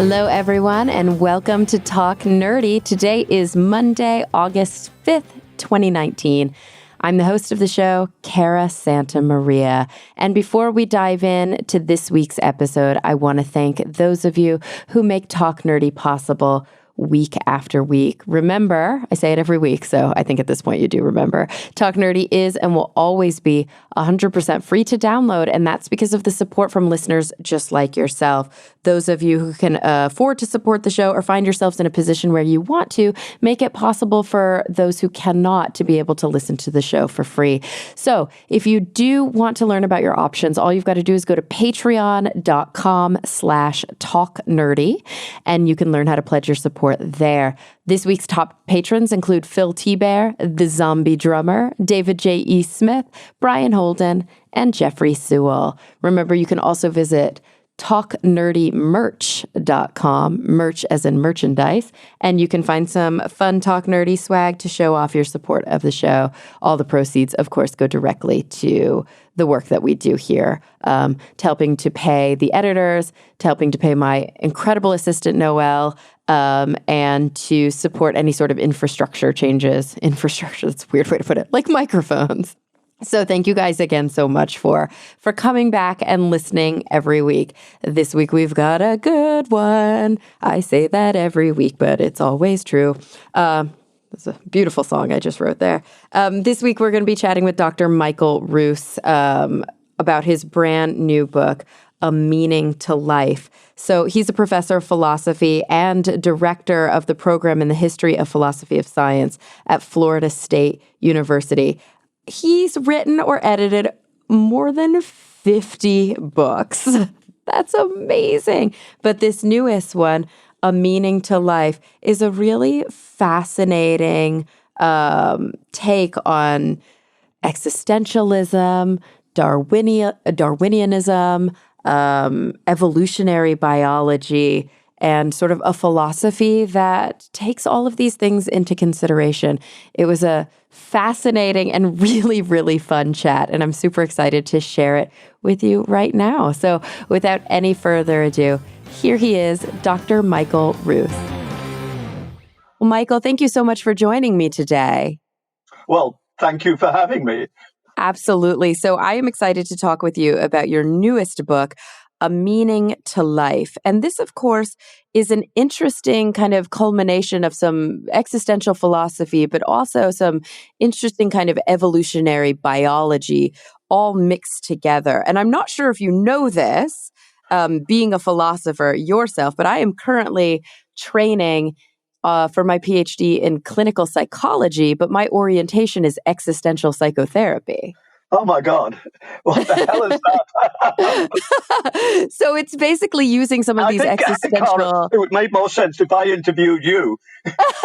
Hello, everyone, and welcome to Talk Nerdy. Today is Monday, August 5th, 2019. I'm the host of the show, Cara Santa Maria. And before we dive in to this week's episode, I want to thank those of you who make Talk Nerdy possible week after week. Remember, I say it every week, so I think at this point you do remember, Talk Nerdy is and will always be 100% free to download, and that's because of the support from listeners just like yourself. Those of you who can afford to support the show or find yourselves in a position where you want to, make it possible for those who cannot to be able to listen to the show for free. So if you do want to learn about your options, all you've got to do is go to patreon.com/talknerdy, and you can learn how to pledge your support there. This week's top patrons include Phil T-Bear, The Zombie Drummer, David J. E. Smith, Brian Holden, and Jeffrey Sewell. Remember, you can also visit talknerdymerch.com, merch as in merchandise, and you can find some fun Talk Nerdy swag to show off your support of the show. All the proceeds, of course, go directly to the work that we do here, to helping to pay the editors, to helping to pay my incredible assistant, Noelle, and to support any sort of infrastructure changes. Infrastructure, that's a weird way to put it, like microphones. So thank you guys again so much for coming back and listening every week. This week we've got a good one. I say that every week, but it's always true. That's a beautiful song I just wrote there. This week we're going to be chatting with Dr. Michael Ruse about his brand new book, A Meaning to Life. So he's a professor of philosophy and director of the program in the history of philosophy of science at Florida State University. He's written or edited more than 50 books. That's amazing. But this newest one, A Meaning to Life, is a really fascinating take on existentialism, Darwinianism, evolutionary biology, and sort of a philosophy that takes all of these things into consideration. It was a fascinating and really, really fun chat, and I'm super excited to share it with you right now. So without any further ado, here he is, Dr. Michael Ruse. Well, Michael, thank you so much for joining me today. Well, thank you for having me. Absolutely. So I am excited to talk with you about your newest book, A Meaning to Life. And this, of course, is an interesting kind of culmination of some existential philosophy, but also some interesting kind of evolutionary biology all mixed together. And I'm not sure if you know this, being a philosopher yourself, but I am currently training for my PhD in clinical psychology, but my orientation is existential psychotherapy. Oh my God. What the hell is that? So it's basically using some of these existential... Cara, it would make more sense if I interviewed you.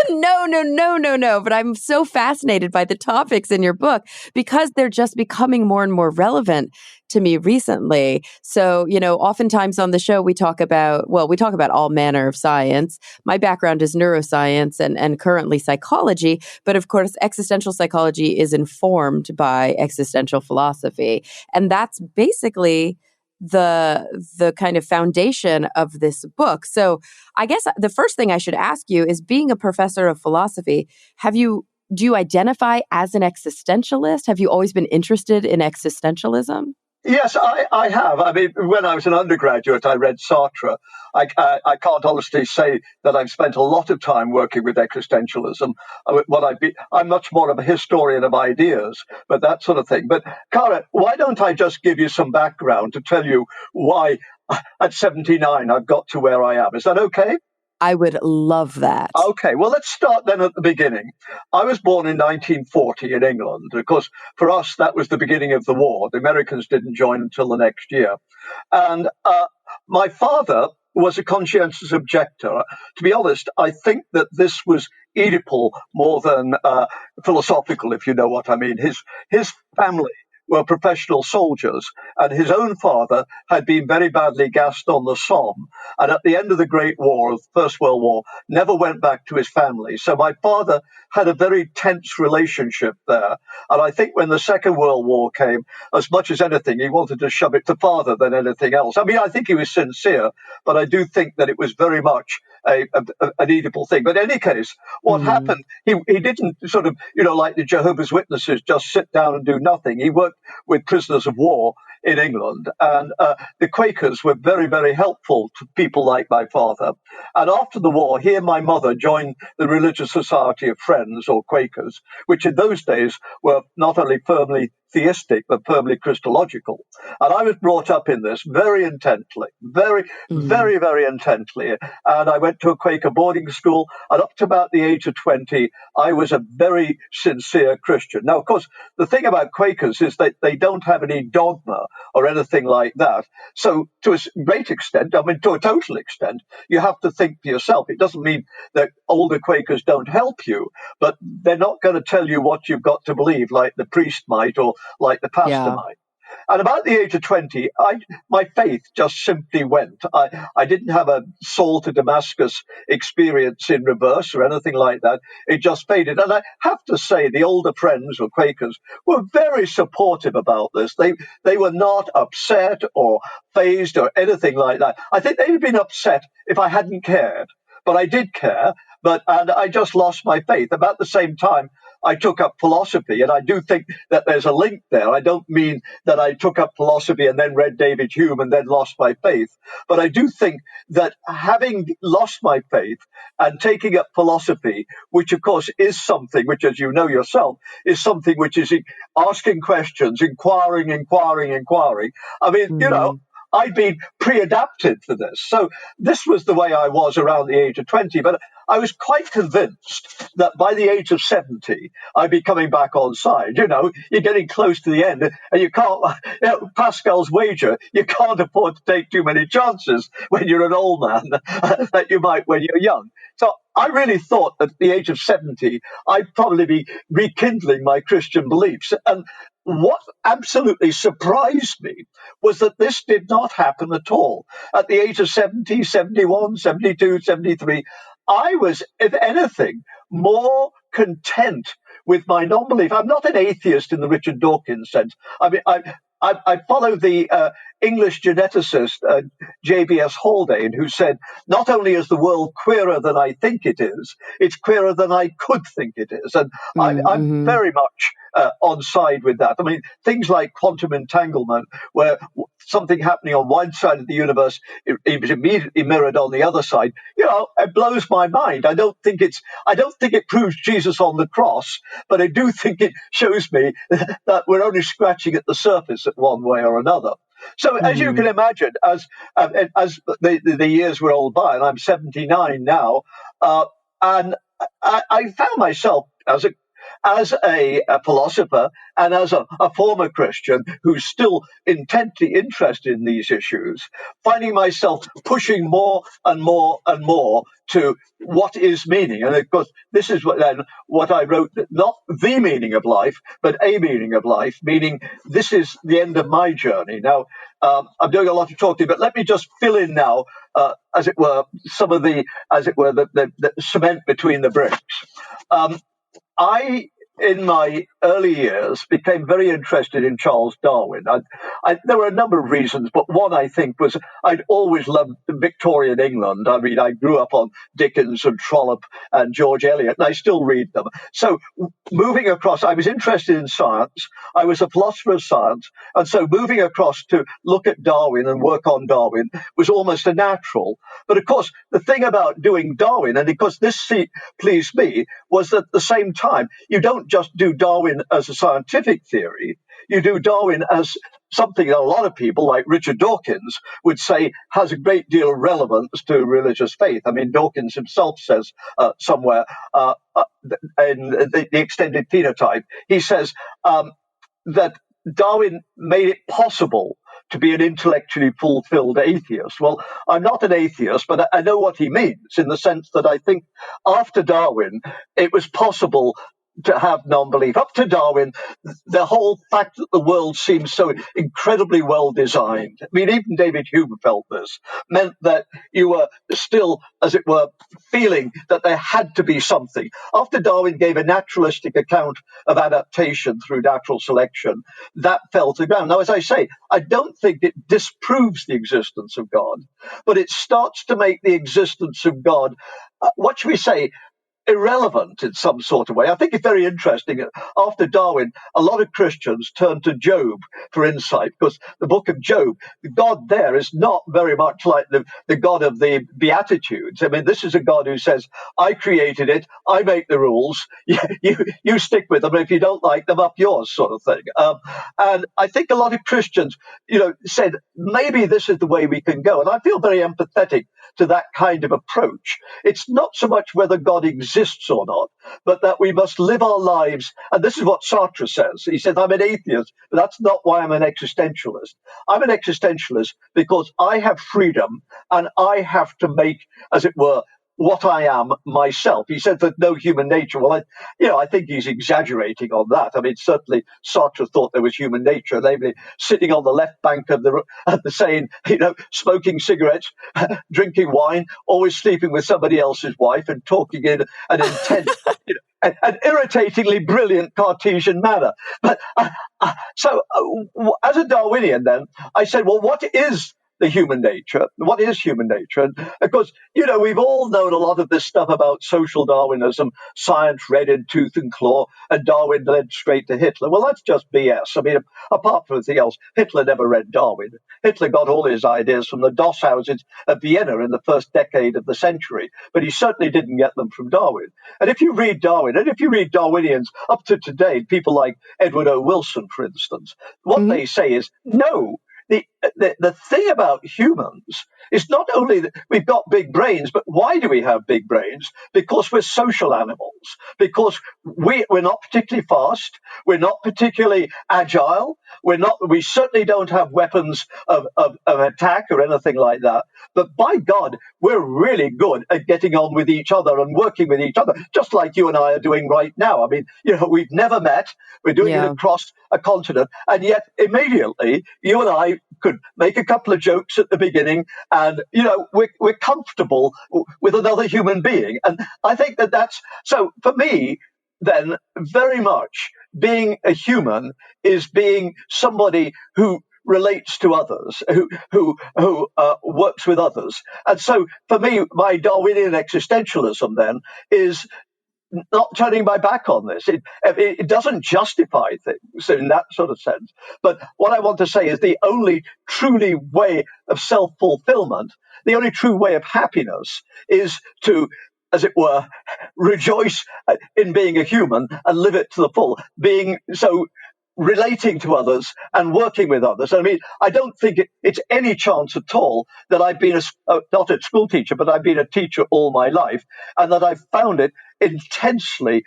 No. But I'm so fascinated by the topics in your book because they're just becoming more and more relevant to me recently. So, oftentimes on the show, we talk about all manner of science. My background is neuroscience and currently psychology. But of course, existential psychology is informed by existential philosophy. And that's basically the kind of foundation of this book. So I guess the first thing I should ask you is, being a professor of philosophy, do you identify as an existentialist? Have you always been interested in existentialism? Yes, I have. I mean, when I was an undergraduate, I read Sartre. I can't honestly say that I've spent a lot of time working with existentialism. I'm much more of a historian of ideas, but that sort of thing. But, Cara, why don't I just give you some background to tell you why at 79 I've got to where I am? Is that okay? I would love that. Okay, well, let's start then at the beginning. I was born in 1940 in England. Of course, for us, that was the beginning of the war. The Americans didn't join until the next year. And my father was a conscientious objector. To be honest, I think that this was Oedipal more than philosophical, if you know what I mean. His family were professional soldiers, and his own father had been very badly gassed on the Somme. And at the end of the Great War, the First World War, never went back to his family. So my father had a very tense relationship there. And I think when the Second World War came, as much as anything, he wanted to shove it to father than anything else. I mean, I think he was sincere, but I do think that it was very much an Oedipal thing. But in any case, what happened, he didn't sort of, like the Jehovah's Witnesses, just sit down and do nothing. He worked with prisoners of war in England. And the Quakers were very, very helpful to people like my father. And after the war, he and my mother joined the Religious Society of Friends, or Quakers, which in those days were not only firmly theistic, but firmly Christological. And I was brought up in this very intently, very, very, very intently. And I went to a Quaker boarding school, and up to about the age of 20, I was a very sincere Christian. Now, of course, the thing about Quakers is that they don't have any dogma or anything like that. So to a great extent, I mean, to a total extent, you have to think for yourself. It doesn't mean that older Quakers don't help you, but they're not going to tell you what you've got to believe, like the priest might or like the pastor might. And about the age of 20, my faith just simply went. I didn't have a Saul to Damascus experience in reverse or anything like that. It just faded. And I have to say, the older friends or Quakers were very supportive about this. They were not upset or fazed or anything like that. I think they'd have been upset if I hadn't cared. But I did care, and I just lost my faith. About the same time, I took up philosophy, and I do think that there's a link there. I don't mean that I took up philosophy and then read David Hume and then lost my faith, but I do think that having lost my faith and taking up philosophy, which of course is something which, as you know yourself, is something which is asking questions, inquiring. I mean, I'd been pre-adapted for this. So this was the way I was around the age of 20. But I was quite convinced that by the age of 70, I'd be coming back on side. You're getting close to the end, and you can't, Pascal's wager, you can't afford to take too many chances when you're an old man that you might when you're young. So I really thought that at the age of 70, I'd probably be rekindling my Christian beliefs. And what absolutely surprised me was that this did not happen at all. At the age of 70, 71, 72, 73, I was, if anything, more content with my non-belief. I'm not an atheist in the Richard Dawkins sense. I mean, I follow the English geneticist J.B.S. Haldane, who said, not only is the world queerer than I think it is, it's queerer than I could think it is. And I'm very much on side with that. I mean, things like quantum entanglement, where something happening on one side of the universe is immediately mirrored on the other side, it blows my mind. I don't think it proves Jesus on the cross, but I do think it shows me that we're only scratching at the surface at one way or another. So as you can imagine, as the years roll by, and I'm 79 now, and I found myself as a philosopher and as a former Christian who's still intently interested in these issues, finding myself pushing more and more and more to what is meaning. And of course, this is what I wrote, not the meaning of life, but a meaning of life, meaning this is the end of my journey. Now, I'm doing a lot of talking, but let me just fill in now, as it were, some of the cement between the bricks. I, in my early years, became very interested in Charles Darwin. There were a number of reasons, but one, I think, was I'd always loved Victorian England. I mean, I grew up on Dickens and Trollope and George Eliot, and I still read them. So moving across, I was interested in science. I was a philosopher of science, and so moving across to look at Darwin and work on Darwin was almost a natural. But of course, the thing about doing Darwin, and because this pleased me, was that at the same time, you don't just do Darwin as a scientific theory, you do Darwin as something that a lot of people, like Richard Dawkins, would say has a great deal of relevance to religious faith. I mean, Dawkins himself says somewhere in the extended phenotype, he says that Darwin made it possible to be an intellectually fulfilled atheist. Well, I'm not an atheist, but I know what he means in the sense that I think after Darwin, it was possible to have non-belief. Up to Darwin, the whole fact that the world seems so incredibly well designed. I mean, even David Hume felt this, meant that you were still, as it were, feeling that there had to be something. After Darwin gave a naturalistic account of adaptation through natural selection, that fell to the ground. Now, as I say, I don't think it disproves the existence of God, but it starts to make the existence of God, what should we say, irrelevant in some sort of way. I think it's very interesting. After Darwin, a lot of Christians turned to Job for insight, because the book of Job, the God there is not very much like the God of the Beatitudes. I mean, this is a God who says, I created it, I make the rules, you stick with them, and if you don't like them, up yours, sort of thing. And I think a lot of Christians, said, maybe this is the way we can go. And I feel very empathetic to that kind of approach. It's not so much whether God exists or not, but that we must live our lives. And this is what Sartre says. He says, I'm an atheist, but that's not why I'm an existentialist. I'm an existentialist because I have freedom and I have to make, as it were, what I am myself. He said that no human nature. Well, I think he's exaggerating on that. I mean, certainly Sartre thought there was human nature, namely sitting on the left bank of the Seine, smoking cigarettes, drinking wine, always sleeping with somebody else's wife, and talking in an intense, an irritatingly brilliant Cartesian manner. But as a Darwinian, then I said, well, what is the human nature? What is human nature? And of course, we've all known a lot of this stuff about social Darwinism, science red in tooth and claw, and Darwin led straight to Hitler. Well, that's just BS. I mean, apart from anything else, Hitler never read Darwin. Hitler got all his ideas from the Doss houses of Vienna in the first decade of the century, but he certainly didn't get them from Darwin. And if you read Darwin, and if you read Darwinians up to today, people like Edward O. Wilson, for instance, what they say is, no, the thing about humans is not only that we've got big brains, but why do we have big brains? Because we're social animals, because we're not particularly fast, we're not particularly agile, we certainly don't have weapons of attack or anything like that. But by God, we're really good at getting on with each other and working with each other, just like you and I are doing right now. I mean, we've never met, we're doing it across a continent, and yet immediately you and I could make a couple of jokes at the beginning, and we're comfortable with another human being. And I think that's so. For me, then, very much being a human is being somebody who relates to others, who works with others. And so for me, my Darwinian existentialism then is not turning my back on this. It doesn't justify things in that sort of sense. But what I want to say is the only truly way of self-fulfillment, the only true way of happiness is to, as it were, rejoice in being a human and live it to the full, being so relating to others and working with others. I mean, I don't think it's any chance at all that I've been not a school teacher, but I've been a teacher all my life, and that I've found it intensely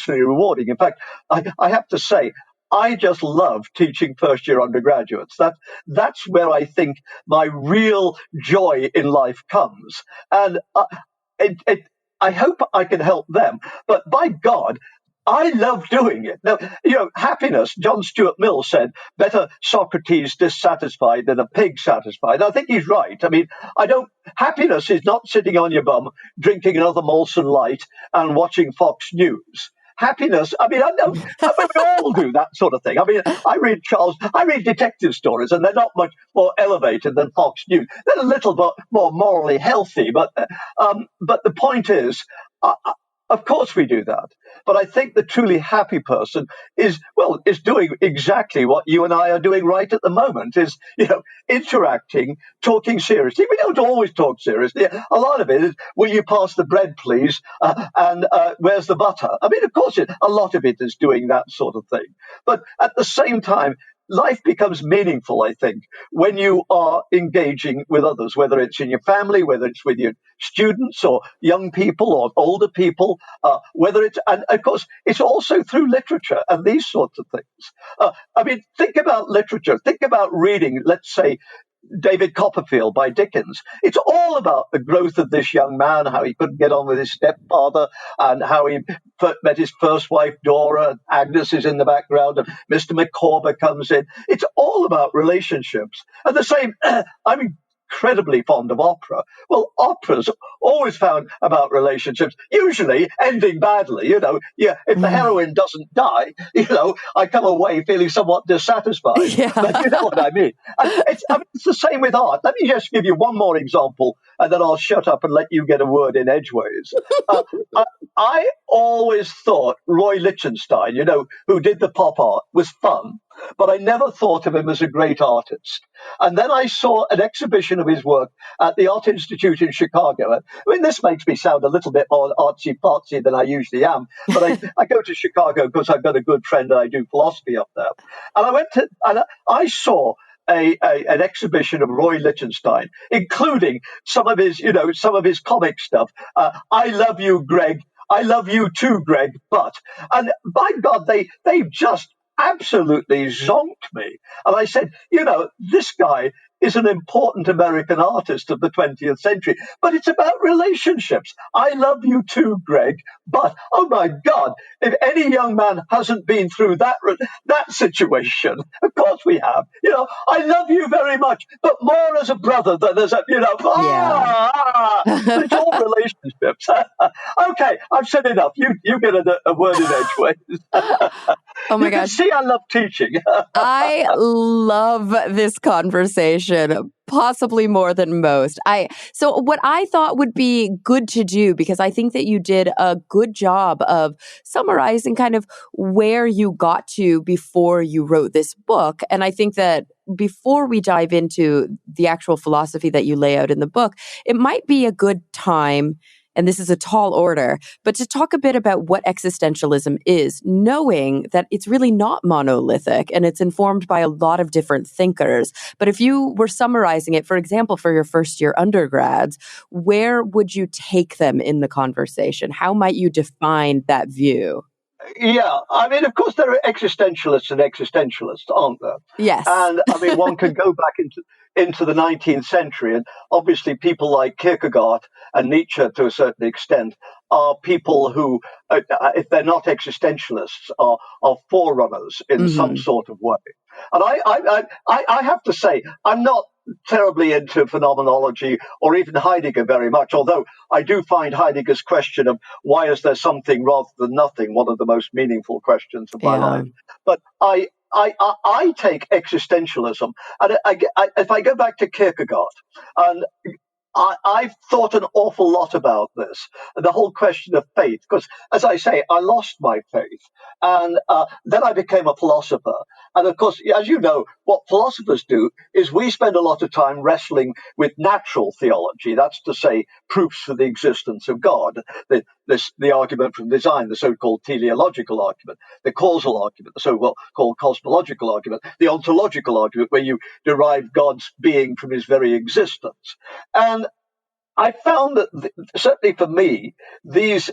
rewarding. In fact, I have to say, I just love teaching first-year undergraduates. That's where I think my real joy in life comes, and I hope I can help them. But by God, I love doing it. Now, happiness, John Stuart Mill said, better Socrates dissatisfied than a pig satisfied. I think he's right. I mean, happiness is not sitting on your bum, drinking another Molson Light and watching Fox News. Happiness, I mean, we all do that sort of thing. I mean, I read detective stories, and they're not much more elevated than Fox News. They're a little bit more morally healthy, but the point is, of course we do that. But I think the truly happy person is doing exactly what you and I are doing right at the moment, is, interacting, talking seriously. We don't always talk seriously. A lot of it is, will you pass the bread, please? And where's the butter? I mean, of course, a lot of it is doing that sort of thing. But at the same time, life becomes meaningful, I think, when you are engaging with others, whether it's in your family, whether it's with your students or young people or older people, and of course, it's also through literature and these sorts of things. I mean, think about literature, think about reading, let's say, David Copperfield by Dickens. It's all about the growth of this young man, how he couldn't get on with his stepfather, and how he met his first wife, Dora. Agnes is in the background, and Mr. Micawber comes in. It's all about relationships. And the same, I'm incredibly fond of opera. Well, operas always found about relationships, usually ending badly. Yeah, if the heroine doesn't die, I come away feeling somewhat dissatisfied. Yeah. But you know what I mean. It's the same with art. Let me just give you one more example, and then I'll shut up and let you get a word in edgeways. I always thought Roy Lichtenstein, who did the pop art, was fun, but I never thought of him as a great artist. And then I saw an exhibition of his work at the Art Institute in Chicago. I mean, this makes me sound a little bit more artsy-fartsy than I usually am, but I go to Chicago because I've got a good friend and I do philosophy up there. And I saw an exhibition of Roy Lichtenstein, including some of his comic stuff. I love you, Greg. I love you too, Greg. And by God, they just absolutely zonked me. And I said, this guy is an important American artist of the 20th century, but it's about relationships. I love you too, Greg. But, oh my God, if any young man hasn't been through that situation, of course we have. I love you very much, but more as a brother than as a, but it's all relationships. Okay, I've said enough. You get a word in edgeways. Oh my You can gosh. see I love teaching. I love this conversation, possibly more than most. So what I thought would be good to do, because I think that you did a good job of summarizing kind of where you got to before you wrote this book. And I think that before we dive into the actual philosophy that you lay out in the book, it might be a good time, and this is a tall order, but to talk a bit about what existentialism is, knowing that it's really not monolithic and it's informed by a lot of different thinkers. But if you were summarizing it, for example, for your first year undergrads, where would you take them in the conversation? How might you define that view? Yeah, I mean, of course, there are existentialists and existentialists, aren't there? Yes. And I mean, one can go back into the 19th century, and obviously, people like Kierkegaard and Nietzsche, to a certain extent, are people who, if they're not existentialists, are forerunners in some sort of way. And I have to say, I'm not terribly into phenomenology or even Heidegger very much, although I do find Heidegger's question of why is there something rather than nothing one of the most meaningful questions of my life. But I take existentialism, and if I go back to Kierkegaard, and I've thought an awful lot about this, the whole question of faith, because, as I say, I lost my faith, and then I became a philosopher. And of course, as you know, what philosophers do is we spend a lot of time wrestling with natural theology. That's to say, proofs for the existence of God, the argument from design, the so-called teleological argument, the causal argument, the so-called cosmological argument, the ontological argument, where you derive God's being from his very existence. And I found that, certainly for me, these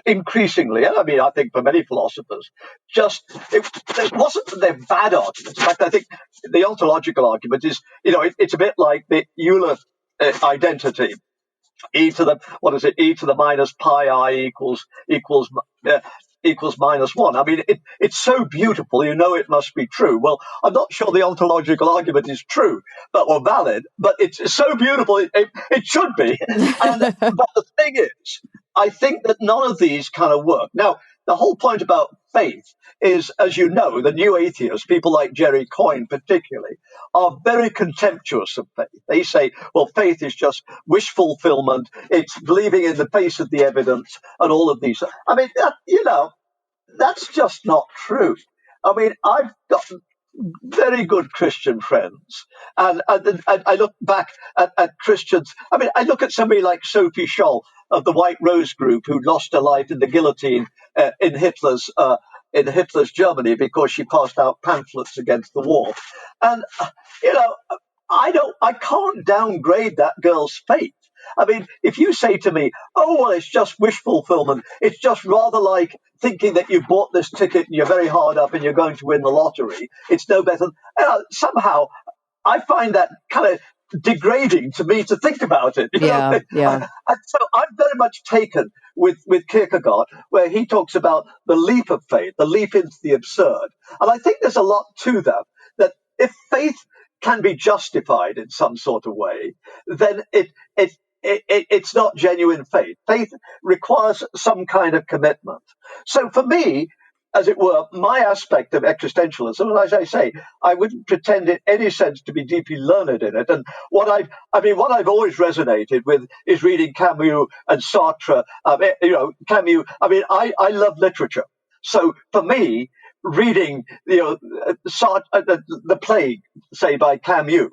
increasingly, and I mean, I think for many philosophers, it wasn't that they're bad arguments. In fact, I think the ontological argument is, it's a bit like the Euler identity. E to the minus pi I equals minus one. I mean, it's so beautiful, it must be true. Well, I'm not sure the ontological argument is true, or valid, but it's so beautiful, it should be. But the thing is, I think that none of these kind of work. Now, the whole point about faith is, as you know, the new atheists, people like Jerry Coyne particularly, are very contemptuous of faith. They say, well, faith is just wish fulfillment. It's believing in the face of the evidence and all of these. I mean, that's just not true. I mean, I've got very good Christian friends. And I look back at Christians. I mean, I look at somebody like Sophie Scholl of the White Rose Group, who lost her life in the guillotine in Hitler's Germany because she passed out pamphlets against the war. And I can't downgrade that girl's faith. I mean, if you say to me, oh, well, it's just wish fulfillment, it's just rather like thinking that you bought this ticket and you're very hard up and you're going to win the lottery, it's no better. Somehow, I find that kind of degrading to me to think about it. Yeah, yeah. So I'm very much taken with Kierkegaard, where he talks about the leap of faith, the leap into the absurd. And I think there's a lot to that, that if faith can be justified in some sort of way, then it's not genuine faith. Faith requires some kind of commitment. So for me, as it were, my aspect of existentialism, and as I say, I wouldn't pretend in any sense to be deeply learned in it. And what I've always resonated with is reading Camus and Sartre. Camus. I love literature, so for me, reading Sartre, the Plague, say by Camus.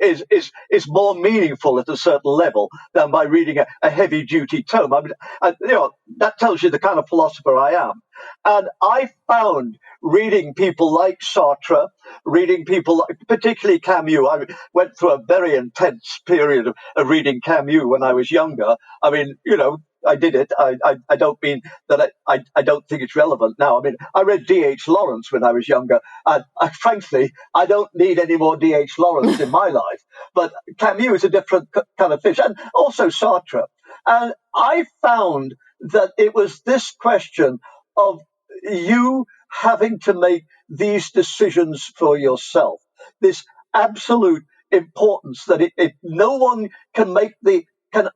Is more meaningful at a certain level than by reading a heavy duty tome. That tells you the kind of philosopher I am. And I found reading people like Sartre, reading people like, particularly Camus. I went through a very intense period of reading Camus when I was younger. I did it. I don't mean that I don't think it's relevant now. I mean, I read D.H. Lawrence when I was younger. And frankly, I don't need any more D.H. Lawrence in my life. But Camus is a different kind of fish. And also Sartre. And I found that it was this question of you having to make these decisions for yourself, this absolute importance that no one can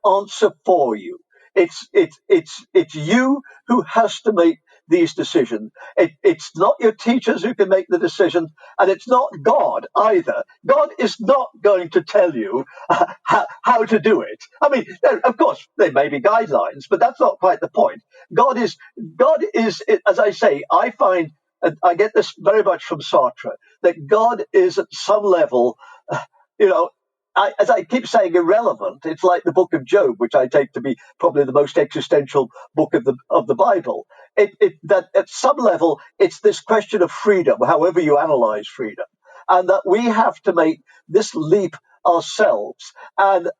answer for you. It's you who has to make these decisions. It's not your teachers who can make the decisions, and it's not God either. God is not going to tell you how to do it. I mean, of course, there may be guidelines, but that's not quite the point. God is, as I say, I find, and I get this very much from Sartre, that God is at some level, you know, as I keep saying, irrelevant. It's like the Book of Job, which I take to be probably the most existential book of the Bible. That at some level, it's this question of freedom, however you analyze freedom, and that we have to make this leap ourselves, and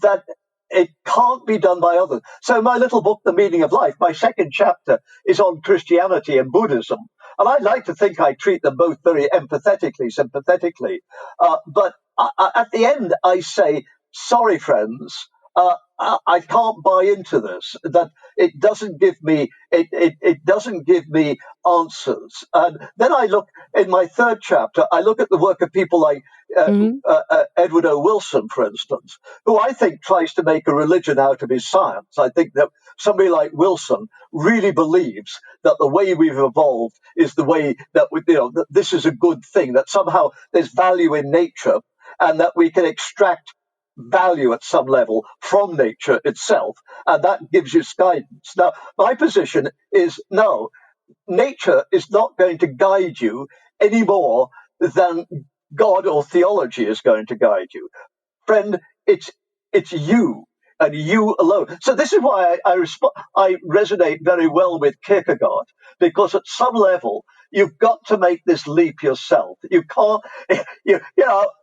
that it can't be done by others. So my little book, The Meaning of Life, my second chapter is on Christianity and Buddhism. And I like to think I treat them both very empathetically, sympathetically. But at the end, I say, sorry, friends, I can't buy into this. That it doesn't give me it doesn't give me answers. And then I look in my third chapter. I look at the work of people like Edward O. Wilson, for instance, who I think tries to make a religion out of his science. I think that somebody like Wilson really believes that the way we've evolved is the way that that this is a good thing. That somehow there's value in nature, and that we can extract value at some level from nature itself, and that gives you guidance. Now, my position is no, nature is not going to guide you any more than God or theology is going to guide you. Friend, it's you and you alone. So this is why I resonate very well with Kierkegaard, because at some level you've got to make this leap yourself. You can't,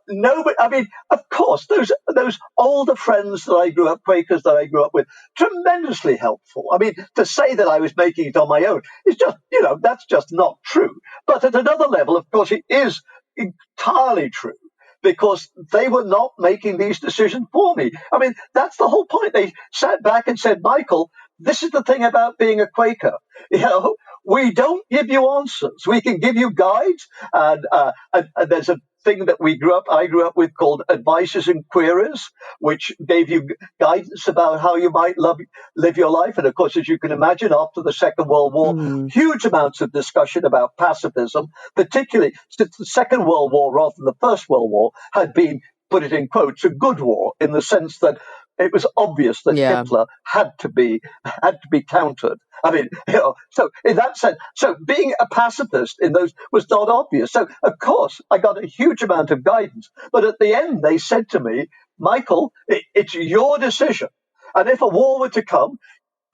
nobody. I mean, of course, those older friends that I grew up, Quakers that I grew up with, tremendously helpful. I mean, to say that I was making it on my own is just, that's just not true. But at another level, of course, it is entirely true, because they were not making these decisions for me. I mean, that's the whole point. They sat back and said, Michael, this is the thing about being a Quaker. We don't give you answers. We can give you guides. And there's a thing that I grew up with called advices and queries, which gave you guidance about how you might live your life. And of course, as you can imagine, after the Second World War, huge amounts of discussion about pacifism, particularly since the Second World War rather than the First World War had been, put it in quotes, a good war, in the sense that it was obvious that Hitler had to be countered. I mean, so in that sense, so being a pacifist in those was not obvious. So of course, I got a huge amount of guidance. But at the end, they said to me, Michael, it's your decision. And if a war were to come,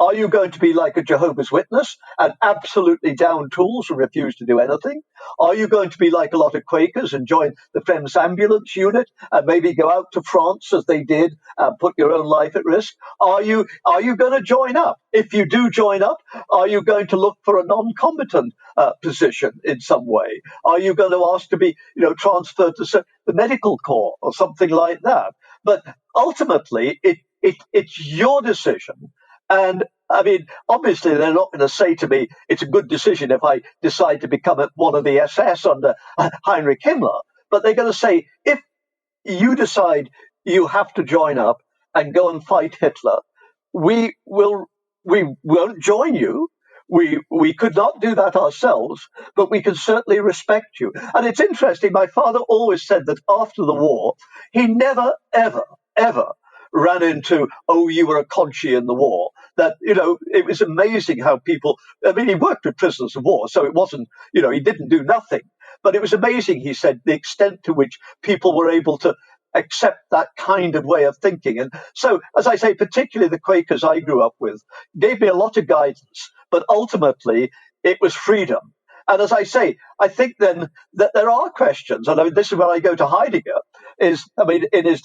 Are you going to be like a Jehovah's Witness and absolutely down tools and refuse to do anything? Are you going to be like a lot of Quakers and join the Friends Ambulance unit and maybe go out to France as they did and put your own life at risk? Are you going to join up? If you do join up, are you going to look for a non-combatant position in some way? Are you going to ask to be, transferred to the medical corps or something like that? But ultimately, it's your decision. And I mean, obviously, they're not going to say to me, it's a good decision if I decide to become one of the SS under Heinrich Himmler. But they're going to say, if you decide you have to join up and go and fight Hitler, we won't join you. We could not do that ourselves, but we can certainly respect you. And it's interesting, my father always said that after the war, he never, ever, ever ran into, oh, you were a conchi in the war. That, it was amazing how people, I mean, he worked with prisoners of war, so it wasn't, he didn't do nothing. But it was amazing, he said, the extent to which people were able to accept that kind of way of thinking. And so, as I say, particularly the Quakers I grew up with gave me a lot of guidance, but ultimately it was freedom. And as I say, I think then that there are questions, and I mean, this is where I go to Heidegger, in his,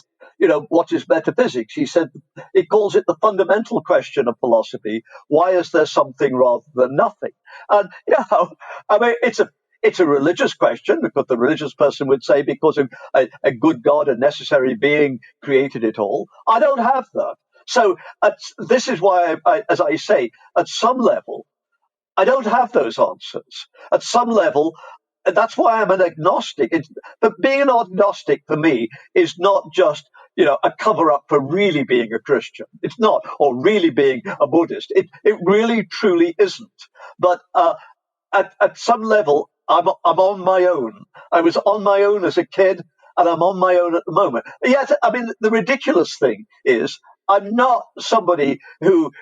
what is metaphysics? He said, he calls it the fundamental question of philosophy. Why is there something rather than nothing? And, it's a religious question, because the religious person would say because a good God, a necessary being, created it all. I don't have that. So this is why, as I say, at some level, I don't have those answers. At some level, that's why I'm an agnostic. But being an agnostic for me is not just, a cover up for really being a Christian. It's not, or really being a Buddhist. It really, truly isn't. But at some level, I'm on my own. I was on my own as a kid, and I'm on my own at the moment. Yet, I mean, the ridiculous thing is, I'm not somebody who,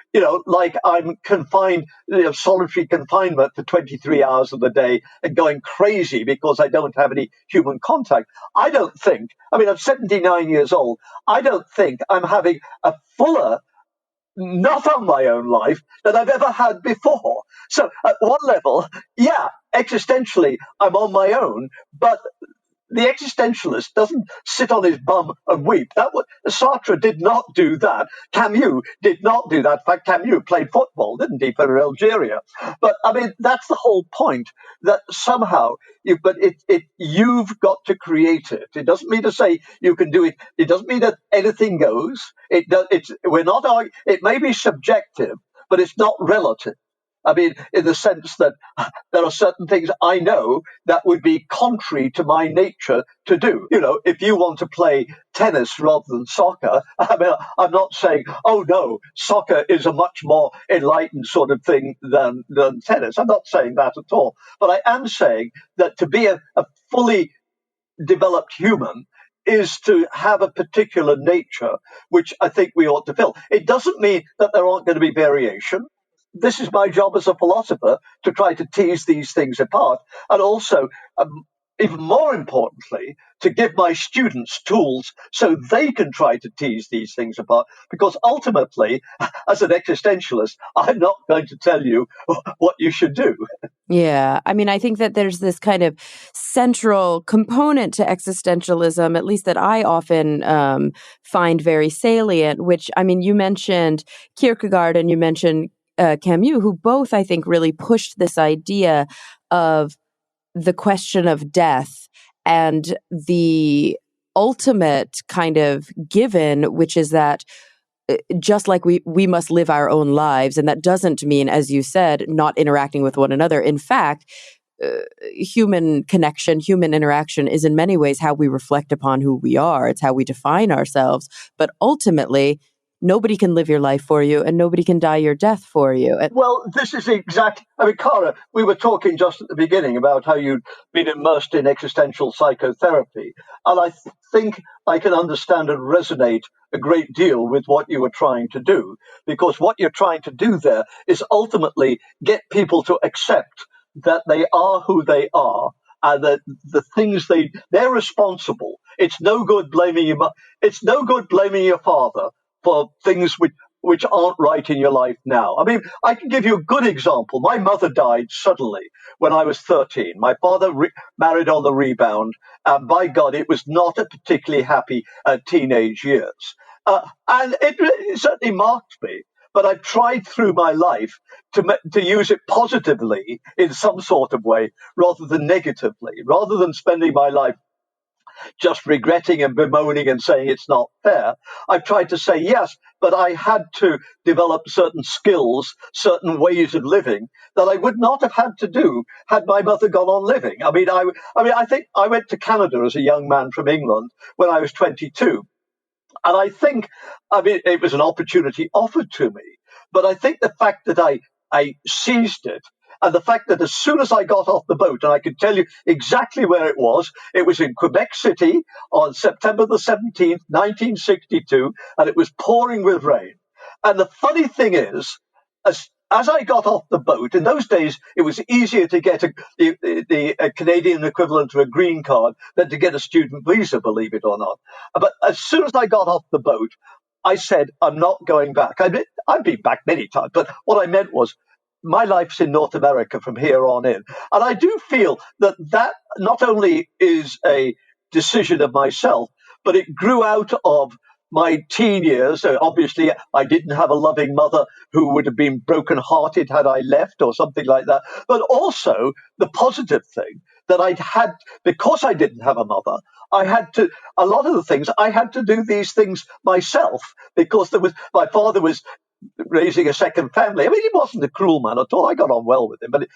like I'm confined, solitary confinement for 23 hours of the day and going crazy because I don't have any human contact. I don't think, I'm 79 years old. I don't think I'm having a fuller, not on my own life, than I've ever had before. So at one level, yeah, existentially, I'm on my own, but the existentialist doesn't sit on his bum and weep. Sartre did not do that. Camus did not do that. In fact, Camus played football, didn't he, for Algeria? But that's the whole point. That somehow, you've got to create it. It doesn't mean to say you can do it. It doesn't mean that anything goes. We're not arguing. It may be subjective, but it's not relative. In the sense that there are certain things I know that would be contrary to my nature to do. If you want to play tennis rather than soccer, I'm not saying, oh no, soccer is a much more enlightened sort of thing than tennis. I'm not saying that at all. But I am saying that to be a fully developed human is to have a particular nature, which I think we ought to fill. It doesn't mean that there aren't going to be variation. This is my job as a philosopher, to try to tease these things apart, and also, even more importantly, to give my students tools so they can try to tease these things apart. Because ultimately, as an existentialist, I'm not going to tell you what you should do. Yeah. I think that there's this kind of central component to existentialism, at least that I often find very salient, which, you mentioned Kierkegaard and you mentioned Camus, who both, I think, really pushed this idea of the question of death and the ultimate kind of given, which is that just like we must live our own lives. And that doesn't mean, as you said, not interacting with one another. In fact, human connection, human interaction is in many ways how we reflect upon who we are. It's how we define ourselves. But ultimately, nobody can live your life for you and nobody can die your death for you. Well, this is the exact... Cara, we were talking just at the beginning about how you'd been immersed in existential psychotherapy. And I think I can understand and resonate a great deal with what you were trying to do. Because what you're trying to do there is ultimately get people to accept that they are who they are, and that the things they're responsible. It's no good blaming your father for things which which aren't right in your life now. I mean, I can give you a good example. My mother died suddenly when I was 13. My father married on the rebound. And by God, it was not a particularly happy teenage years. And it certainly marked me. But I've tried through my life to use it positively in some sort of way rather than negatively, rather than spending my life just regretting and bemoaning and saying it's not fair. I've tried to say yes, but I had to develop certain skills, certain ways of living that I would not have had to do had my mother gone on living. I think I went to Canada as a young man from England when I was 22. And it was an opportunity offered to me. But I think the fact that I seized it, and the fact that as soon as I got off the boat, and I can tell you exactly where it was in Quebec City on September the 17th, 1962, and it was pouring with rain. And the funny thing is, as I got off the boat, in those days, it was easier to get a Canadian equivalent to a green card than to get a student visa, believe it or not. But as soon as I got off the boat, I said, I'm not going back. I've been back many times, but what I meant was, my life's in North America from here on in. And I do feel that not only is a decision of myself, but it grew out of my teen years. So obviously, I didn't have a loving mother who would have been brokenhearted had I left or something like that. But also the positive thing that I'd had, because I didn't have a mother, a lot of the things, I had to do these things myself because my father was raising a second family. I mean, he wasn't a cruel man at all. I got on well with him, but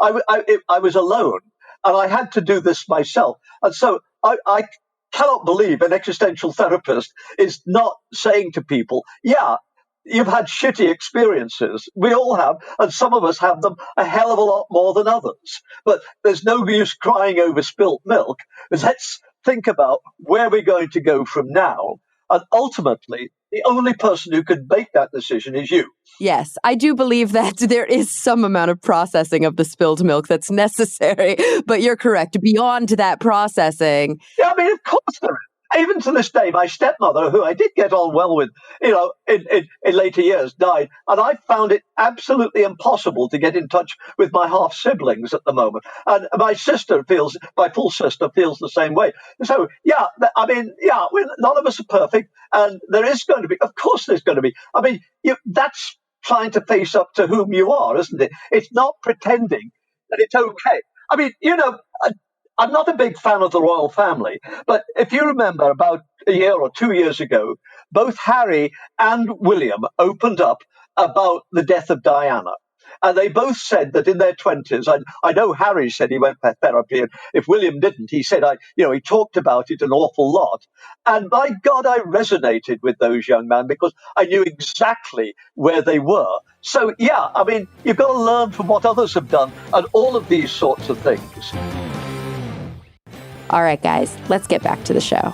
I was alone, and I had to do this myself. And so I cannot believe an existential therapist is not saying to people, yeah, you've had shitty experiences. We all have, and some of us have them a hell of a lot more than others. But there's no use crying over spilt milk. Let's think about where we're going to go from now. And ultimately, the only person who could make that decision is you. Yes, I do believe that there is some amount of processing of the spilled milk that's necessary, but you're correct. Beyond that processing. Yeah, I mean, of course there is. Even to this day, my stepmother, who I did get on well with, in later years, died. And I found it absolutely impossible to get in touch with my half siblings at the moment. And my full sister feels the same way. So, yeah, none of us are perfect. And there is going to be, of course, there's going to be. I mean, that's trying to face up to whom you are, isn't it? It's not pretending that it's okay. I mean, I'm not a big fan of the royal family, but if you remember about a year or 2 years ago, both Harry and William opened up about the death of Diana. And they both said that in their 20s, I know Harry said he went for therapy, and if William didn't, he said, he talked about it an awful lot. And by God, I resonated with those young men because I knew exactly where they were. So, yeah, I mean, you've got to learn from what others have done and all of these sorts of things. All right, guys, let's get back to the show.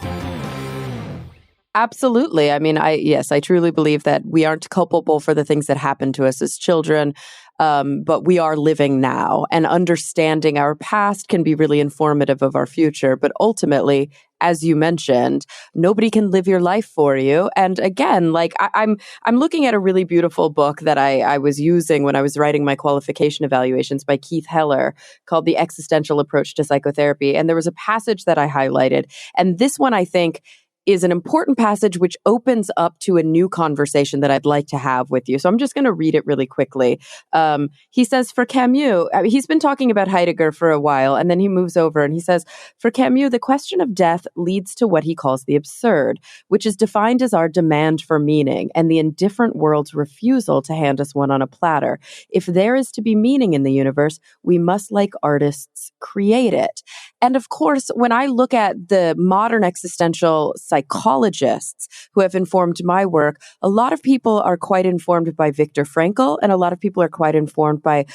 Absolutely. I mean, I truly believe that we aren't culpable for the things that happen to us as children, but we are living now, and understanding our past can be really informative of our future. But ultimately, as you mentioned, nobody can live your life for you. And again, like I'm looking at a really beautiful book that I was using when I was writing my qualification evaluations by Keith Heller called The Existential Approach to Psychotherapy. And there was a passage that I highlighted. And this one, I think, is an important passage which opens up to a new conversation that I'd like to have with you. So I'm just going to read it really quickly. He says, for Camus, he's been talking about Heidegger for a while, and then he moves over and he says, for Camus, the question of death leads to what he calls the absurd, which is defined as our demand for meaning and the indifferent world's refusal to hand us one on a platter. If there is to be meaning in the universe, we must, like artists, create it. And of course, when I look at the modern existential psychologists who have informed my work, a lot of people are quite informed by Viktor Frankl, and a lot of people are quite informed by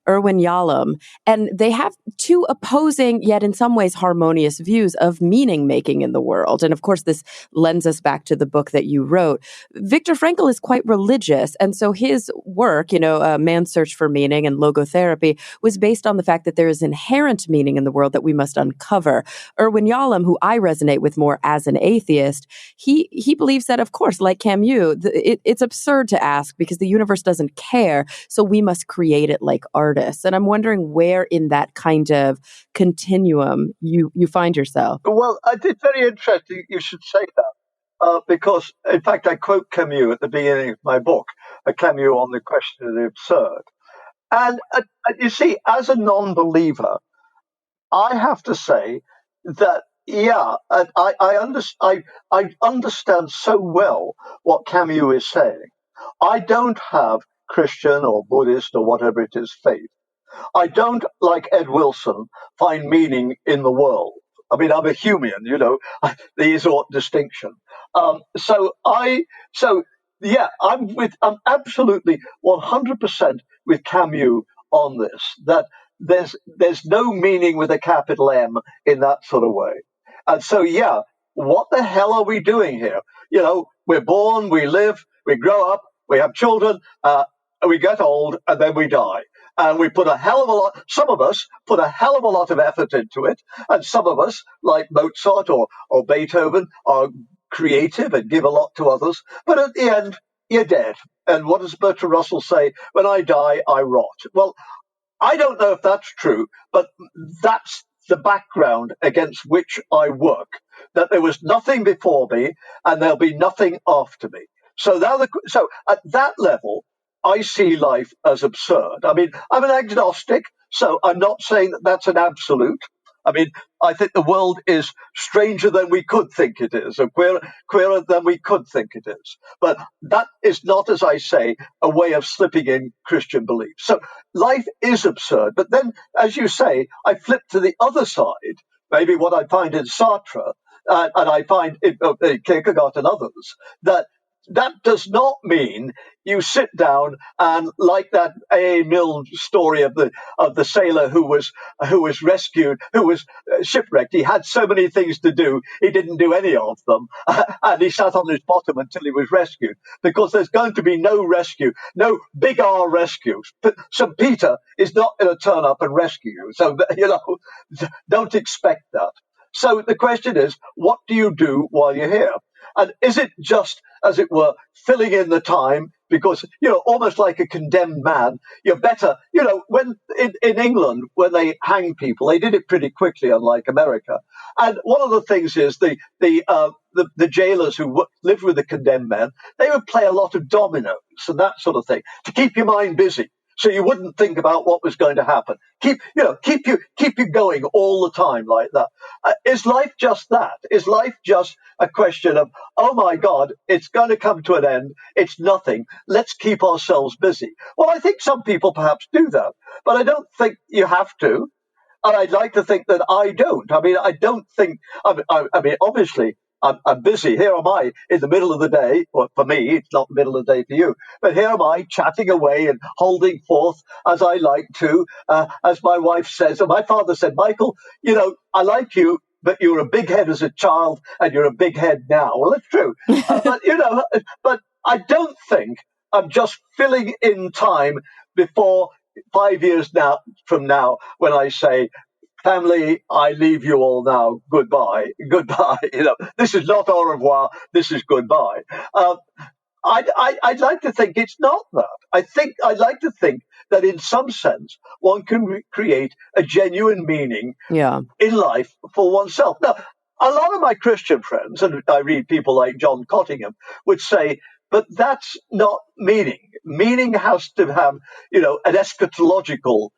Erwin Yalom, and they have two opposing, yet in some ways harmonious views of meaning making in the world. And of course, this lends us back to the book that you wrote. Viktor Frankl is quite religious, and so his work, Man's Search for Meaning and Logotherapy, was based on the fact that there is inherent meaning in the world that we must uncover. Erwin Yalom, who I resonate with more as an atheist, he believes that, of course, like Camus, it's absurd to ask because the universe doesn't care, so we must create it like artists. And I'm wondering where in that kind of continuum you find yourself. Well, it's very interesting you should say that, because, in fact, I quote Camus at the beginning of my book, a Camus on the question of the absurd. And you see, as a non-believer, I have to say that, yeah, I understand so well what Camus is saying. I don't have Christian or Buddhist or whatever it is faith. I don't, like Ed Wilson, find meaning in the world. I mean, I'm a Humean, the Isork distinction. Yeah, I'm absolutely 100% with Camus on this, that there's no meaning with a capital M in that sort of way. And so, yeah, what the hell are we doing here? We're born, we live, we grow up, we have children, we get old, and then we die. And we put a hell of a lot, some of us put a hell of a lot of effort into it. And some of us, like Mozart or Beethoven, are creative and give a lot to others. But at the end, you're dead. And what does Bertrand Russell say? When I die, I rot. Well, I don't know if that's true, but that's the background against which I work, that there was nothing before me and there'll be nothing after me. So at that level, I see life as absurd. I mean, I'm an agnostic, so I'm not saying that that's an absolute. I mean, I think the world is stranger than we could think it is, or queerer than we could think it is. But that is not, as I say, a way of slipping in Christian beliefs. So life is absurd. But then, as you say, I flip to the other side, maybe what I find in Sartre, and I find in Kierkegaard and others, that does not mean you sit down and, like that A. Milne story of the sailor who was rescued, who was shipwrecked. He had so many things to do, he didn't do any of them, and he sat on his bottom until he was rescued. Because there's going to be no rescue, no big R rescue. St. Peter is not going to turn up and rescue you. So don't expect that. So the question is, what do you do while you're here? And is it just, as it were, filling in the time? Because, almost like a condemned man, you're better, when in England, when they hang people, they did it pretty quickly, unlike America. And one of the things is the jailers who lived with the condemned men, they would play a lot of dominoes and that sort of thing to keep your mind busy. So you wouldn't think about what was going to happen. Keep you going all the time like that. Is life just that? Is life just a question of, oh my God, it's going to come to an end. It's nothing. Let's keep ourselves busy. Well, I think some people perhaps do that, but I don't think you have to. And I'd like to think that I don't. I mean, I don't think. I mean, obviously, I'm busy. Here am I in the middle of the day. Well, for me, it's not the middle of the day for you. But here am I chatting away and holding forth as I like to. As my wife says, or my father said, Michael, I like you, but you were a big head as a child and you're a big head now. Well, it's true. But I don't think I'm just filling in time before 5 years from now when I say, family, I leave you all now. Goodbye. Goodbye. This is not au revoir. This is goodbye. I'd like to think it's not that. I'd like to think that in some sense one can create a genuine meaning in life for oneself. Now, a lot of my Christian friends, and I read people like John Cottingham, would say, but that's not meaning. Meaning has to have, an eschatological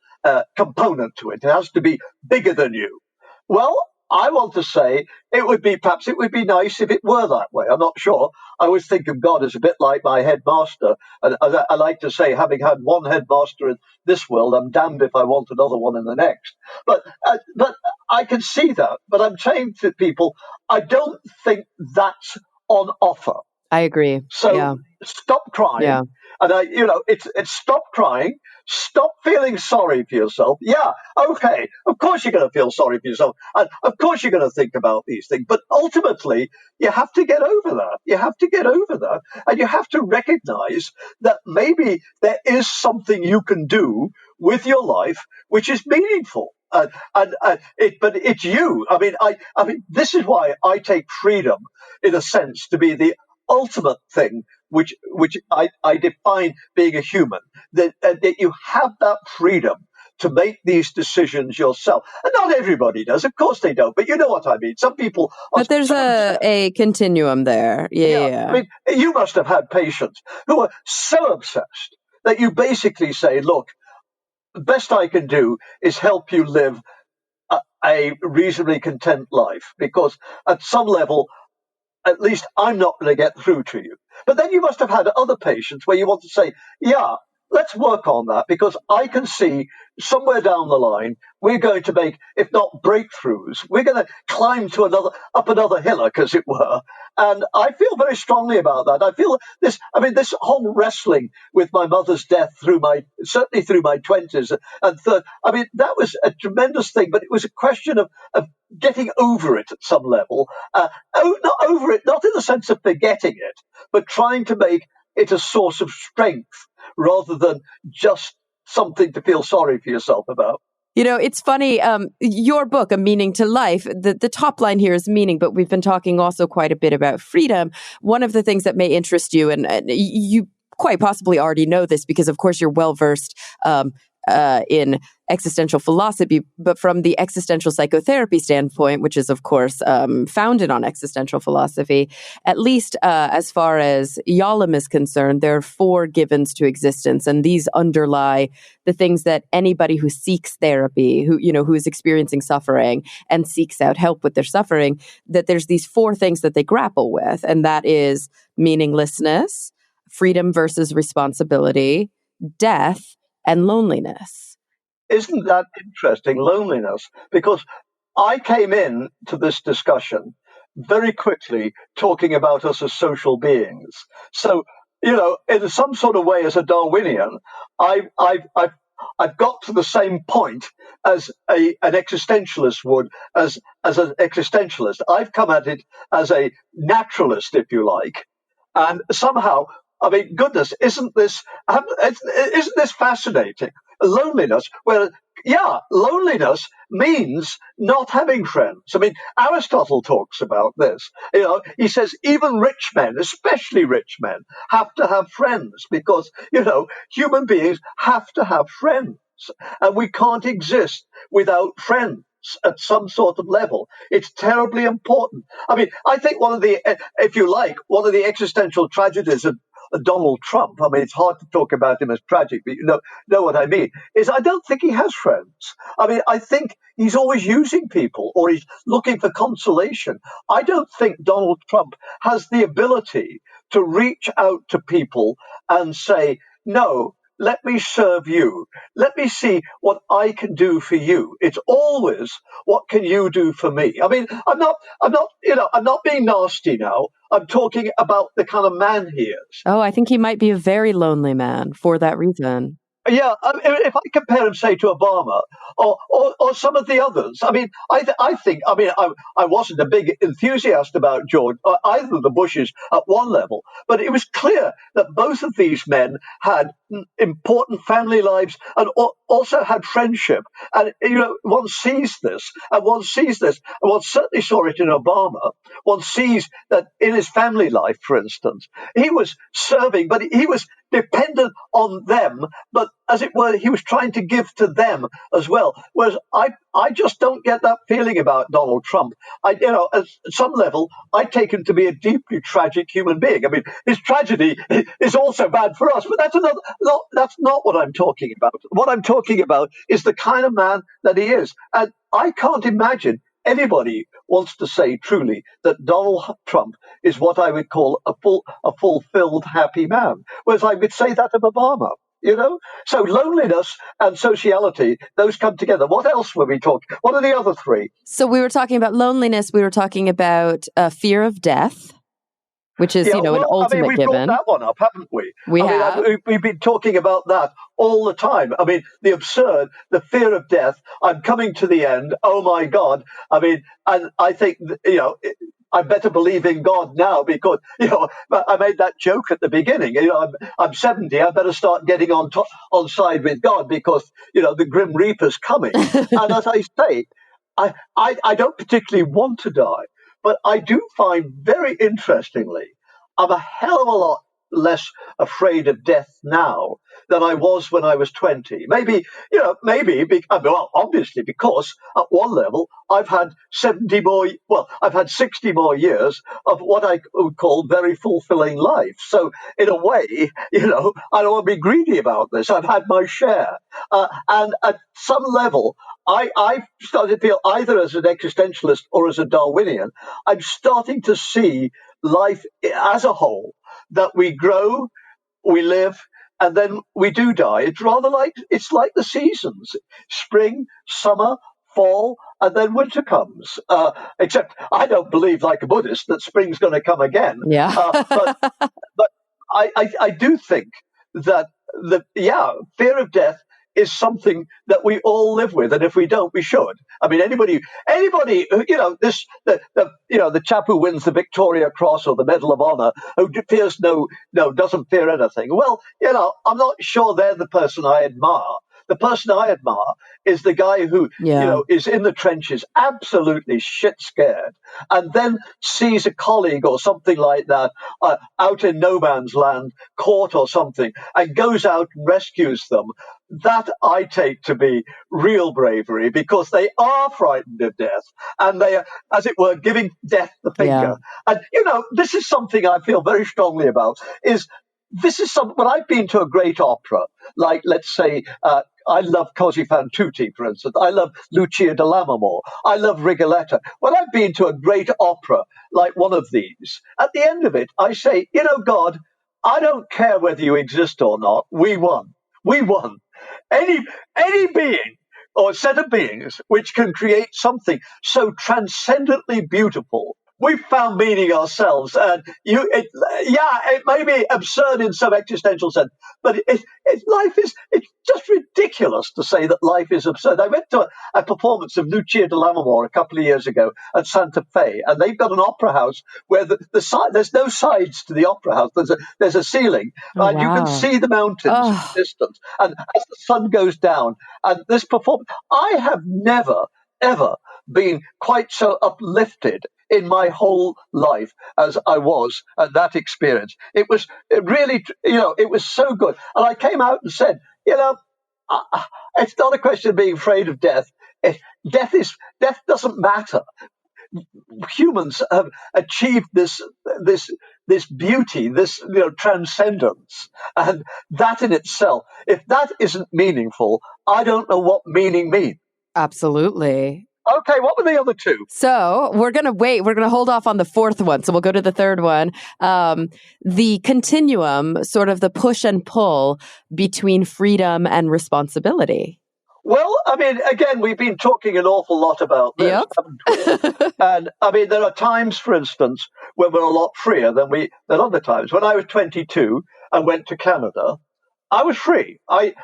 component to it. It has to be bigger than you. Well, I want to say perhaps it would be nice if it were that way. I'm not sure. I always think of God as a bit like my headmaster. And I like to say, having had one headmaster in this world, I'm damned if I want another one in the next. But I can see that. But I'm saying to people, I don't think that's on offer. I agree. So stop crying. Yeah. And it's stop crying, stop feeling sorry for yourself. Yeah, okay, of course you're going to feel sorry for yourself, and of course you're going to think about these things. But ultimately, you have to get over that. You have to get over that, and you have to recognize that maybe there is something you can do with your life which is meaningful. But it's you. I mean, this is why I take freedom, in a sense, to be the ultimate thing which I define being a human, that you have that freedom to make these decisions yourself. And not everybody does, of course they don't, but you know what I mean. Some people are But there's so obsessed. a continuum there. Yeah, I Yeah. mean, you must have had patients who are so obsessed that you basically say, look, the best I can do is help you live a reasonably content life, because at some level at least I'm not going to get through to you. But then you must have had other patients where you want to say, yeah, let's work on that, because I can see somewhere down the line we're going to make, if not breakthroughs, we're going to climb to up another hillock, as it were. And I feel very strongly about that. I feel this whole wrestling with my mother's death certainly through my 20s and third, that was a tremendous thing, but it was a question of getting over it at some level. Not over it, not in the sense of forgetting it, but trying to make it a source of strength rather than just something to feel sorry for yourself about. It's funny. Your book, A Meaning to Life, the top line here is meaning, but we've been talking also quite a bit about freedom. One of the things that may interest you, and you quite possibly already know this because, of course, you're well versed in existential philosophy, but from the existential psychotherapy standpoint, which is, of course, founded on existential philosophy, at least as far as Yalom is concerned, there are 4 givens to existence, and these underlie the things that anybody who seeks therapy, who is experiencing suffering and seeks out help with their suffering, that there's these 4 things that they grapple with, and that is meaninglessness, freedom versus responsibility, death, and loneliness. Isn't that interesting, loneliness? Because I came in to this discussion very quickly talking about us as social beings. So, in some sort of way, as a Darwinian, I've got to the same point as an existentialist would, as an existentialist. I've come at it as a naturalist, if you like, and somehow, goodness, isn't this fascinating? Loneliness, well, yeah, loneliness means not having friends. Aristotle talks about this. He says even rich men, especially rich men, have to have friends because, human beings have to have friends. And we can't exist without friends at some sort of level. It's terribly important. I think one of the existential tragedies of Donald Trump, it's hard to talk about him as tragic, but you know what I mean, is I don't think he has friends. I think he's always using people or he's looking for consolation. I don't think Donald Trump has the ability to reach out to people and say, no, let me serve you. Let me see what I can do for you. It's always, what can you do for me? I'm not being nasty now. I'm talking about the kind of man he is. Oh, I think he might be a very lonely man for that reason. Yeah, if I compare him, say, to Obama or some of the others, I think, I wasn't a big enthusiast about George, either of the Bushes at one level, but it was clear that both of these men had important family lives and also had friendship. And, one sees this, and one certainly saw it in Obama. One sees that in his family life, for instance, he was serving, but he was dependent on them, but as it were, he was trying to give to them as well. Whereas I just don't get that feeling about Donald Trump. At some level, I take him to be a deeply tragic human being. His tragedy is also bad for us, but that's not what I'm talking about. What I'm talking about is the kind of man that he is. And I can't imagine anybody wants to say truly that Donald Trump is what I would call a fulfilled, happy man. Whereas I would say that of Obama. So loneliness and sociality, those come together. What else were we talking? What are the other 3? So we were talking about loneliness. We were talking about fear of death. which is, an well, I mean, ultimate we brought given. that one up, haven't we? We have. We've been talking about that all the time. I mean, the absurd, the fear of death. I'm coming to the end. Oh my God! I mean, and I think I better believe in God now because I made that joke at the beginning. I'm 70. I better start getting on side with God because the Grim Reaper's coming. And as I say, I don't particularly want to die, but I do find very interestingly, I'm a hell of a lot less afraid of death now than I was when I was 20. Well, obviously, because at one level, I've had 60 more years of what I would call very fulfilling life. So, in a way, I don't want to be greedy about this. I've had my share. And at some level, I started to feel either as an existentialist or as a Darwinian, I'm starting to see life as a whole, that we grow, we live, and then we do die. It's like the seasons: spring, summer, fall, and then winter comes. Except I don't believe, like a Buddhist, that spring's going to come again. Yeah. But I do think that fear of death is something that we all live with, and if we don't, we should. I mean, anybody, the chap who wins the Victoria Cross or the Medal of Honor, who doesn't fear anything. Well, I'm not sure they're the person I admire. The person I admire is the guy who, is in the trenches, absolutely shit scared, and then sees a colleague or something like that out in no man's land, caught or something, and goes out and rescues them. That I take to be real bravery, because they are frightened of death, and they are, as it were, giving death the finger. Yeah. And, this is something I feel very strongly about, when I've been to a great opera, like, let's say, I love Così fan tutte, for instance. I love Lucia di Lammermoor. I love Rigoletto. When I've been to a great opera like one of these, at the end of it, I say, God, I don't care whether you exist or not. We won. We won. Any being or set of beings which can create something so transcendently beautiful, we've found meaning ourselves. And it may be absurd in some existential sense, but it's just ridiculous to say that life is absurd. I went to a performance of Lucia di Lammermoor a couple of years ago at Santa Fe, and they've got an opera house where there's no sides to the opera house. There's a ceiling, and you can see the mountains in the distance. And as the sun goes down, and this performance, I have never, ever been quite so uplifted in my whole life as I was at that experience. It was it was so good. And I came out and said, it's not a question of being afraid of death. Death doesn't matter. Humans have achieved this beauty, this transcendence, and that in itself, if that isn't meaningful, I don't know what meaning means. Absolutely. Okay, what were the other two? So we're going to wait. We're going to hold off on the fourth one. So we'll go to the third one. The continuum, sort of the push and pull between freedom and responsibility. Well, I mean, again, we've been talking an awful lot about this, haven't we? And I mean, there are times, for instance, when we're a lot freer than other times. When I was 22 and went to Canada, I was free. I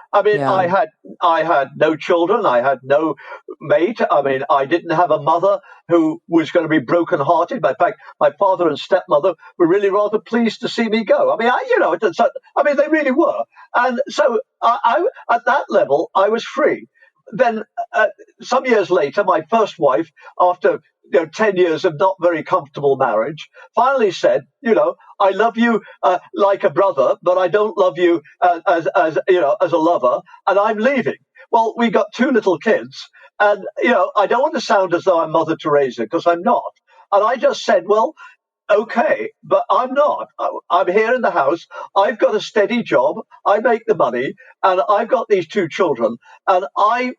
had no children. I had no mate. I mean, I didn't have a mother who was going to be brokenhearted. In fact, my father and stepmother were really rather pleased to see me go. I mean, they really were. And so I at that level, I was free. Then some years later, my first wife, after 10 years of not very comfortable marriage, finally said, I love you like a brother, but I don't love you as a lover, and I'm leaving. Well, we got two little kids, and I don't want to sound as though I'm Mother Teresa, because I'm not. And I just said, well, okay, but I'm not. I'm here in the house. I've got a steady job. I make the money, and I've got these two children, and I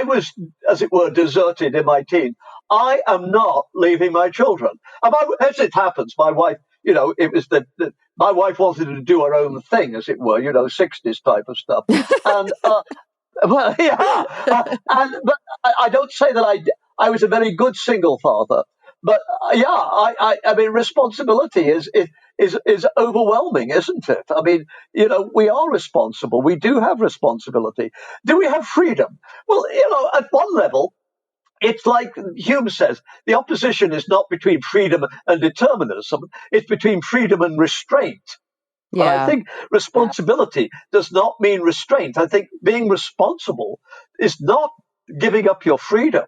was, as it were, deserted in my teens. I am not leaving my children. And as it happens, my wife, it was my wife wanted to do her own thing, as it were, 60s type of stuff. And well, yeah, but I don't say that I was a very good single father. But I mean, responsibility is overwhelming, isn't it? I mean, we are responsible. We do have responsibility. Do we have freedom? Well, at one level, it's like Hume says, the opposition is not between freedom and determinism, it's between freedom and restraint. But I think responsibility does not mean restraint. I think being responsible is not giving up your freedom.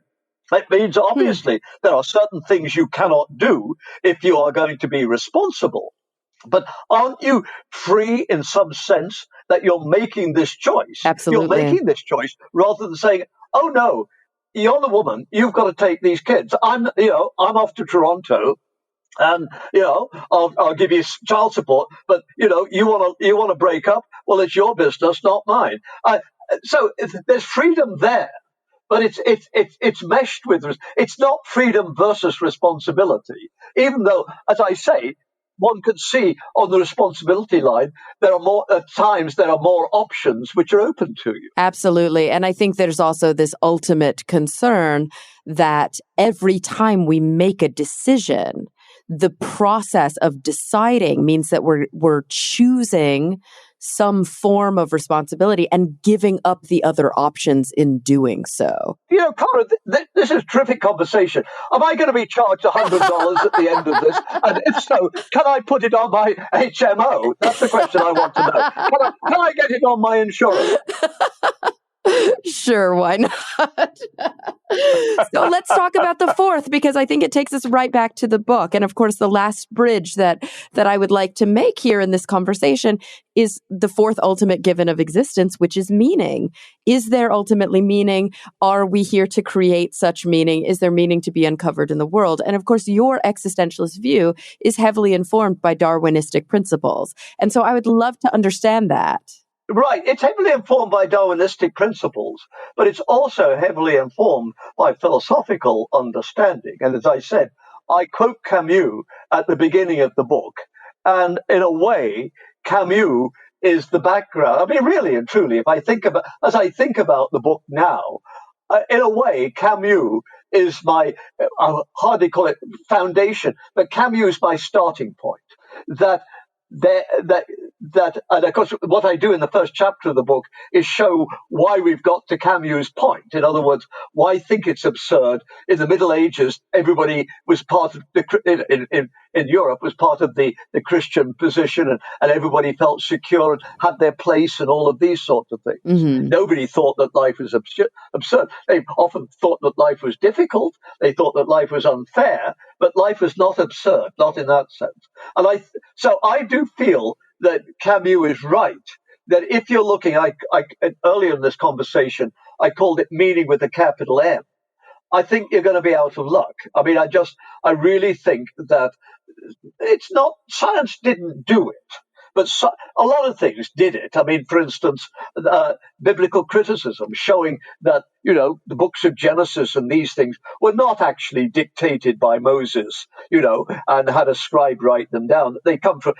It means, obviously, there are certain things you cannot do if you are going to be responsible. But aren't you free in some sense that you're making this choice? Absolutely. You're making this choice rather than saying, oh, no, you're the woman, you've got to take these kids. I'm off to Toronto, and I'll give you child support, but you want to break up. Well, it's your business, not mine. So there's freedom there, but it's meshed with. It's not freedom versus responsibility. Even though, as I say, one could see on the responsibility line there are more at times there are more options which are open to you. Absolutely. And I think there's also this ultimate concern that every time we make a decision, the process of deciding means that we're choosing some form of responsibility and giving up the other options in doing so. Cara, this is a terrific conversation. Am I going to be charged $100 at the end of this? And if so, can I put it on my HMO? That's the question I want to know. Can I get it on my insurance? Sure, why not? So let's talk about the fourth, because I think it takes us right back to the book. And of course, the last bridge that I would like to make here in this conversation is the fourth ultimate given of existence, which is meaning. Is there ultimately meaning? Are we here to create such meaning? Is there meaning to be uncovered in the world? And of course, your existentialist view is heavily informed by Darwinistic principles. And so I would love to understand that. Right. It's heavily informed by Darwinistic principles, but it's also heavily informed by philosophical understanding. And as I said, I quote Camus at the beginning of the book. And in a way, Camus is the background. I mean, really and truly, as I think about the book now, in a way, Camus is my, I hardly call it foundation, but Camus is my starting point. And of course, what I do in the first chapter of the book is show why we've got to Camus' point. In other words, why I think it's absurd. In the Middle Ages, everybody was part of in Europe was part of the Christian position, and everybody felt secure and had their place and all of these sorts of things. Mm-hmm. Nobody thought that life was absurd. They often thought that life was difficult. They thought that life was unfair, but life was not absurd, not in that sense. And so I do feel that Camus is right, that if you're looking, earlier in this conversation, I called it meaning with a capital M. I think you're going to be out of luck. I mean, I really think that it's not, science didn't do it, but a lot of things did it. I mean, for instance, biblical criticism showing that, the books of Genesis and these things were not actually dictated by Moses, and had a scribe write them down. They come from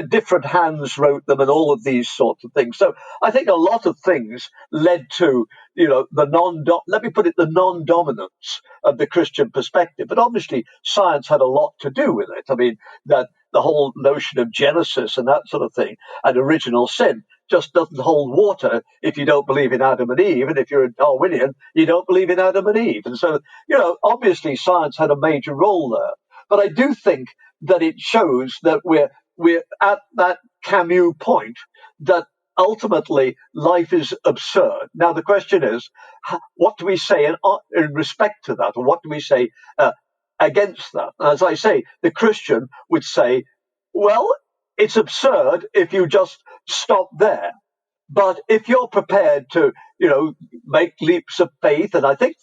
different hands wrote them and all of these sorts of things. So I think a lot of things led to, let me put it, the non-dominance of the Christian perspective. But obviously science had a lot to do with it. I mean, that the whole notion of Genesis and that sort of thing and original sin just doesn't hold water if you don't believe in Adam and Eve. And if you're a Darwinian, you don't believe in Adam and Eve. And so, obviously science had a major role there. But I do think that it shows that we're at that Camus point, that ultimately life is absurd. Now, the question is, what do we say in respect to that? Or what do we say against that? As I say, the Christian would say, well, it's absurd if you just stop there. But if you're prepared to, make leaps of faith, and I think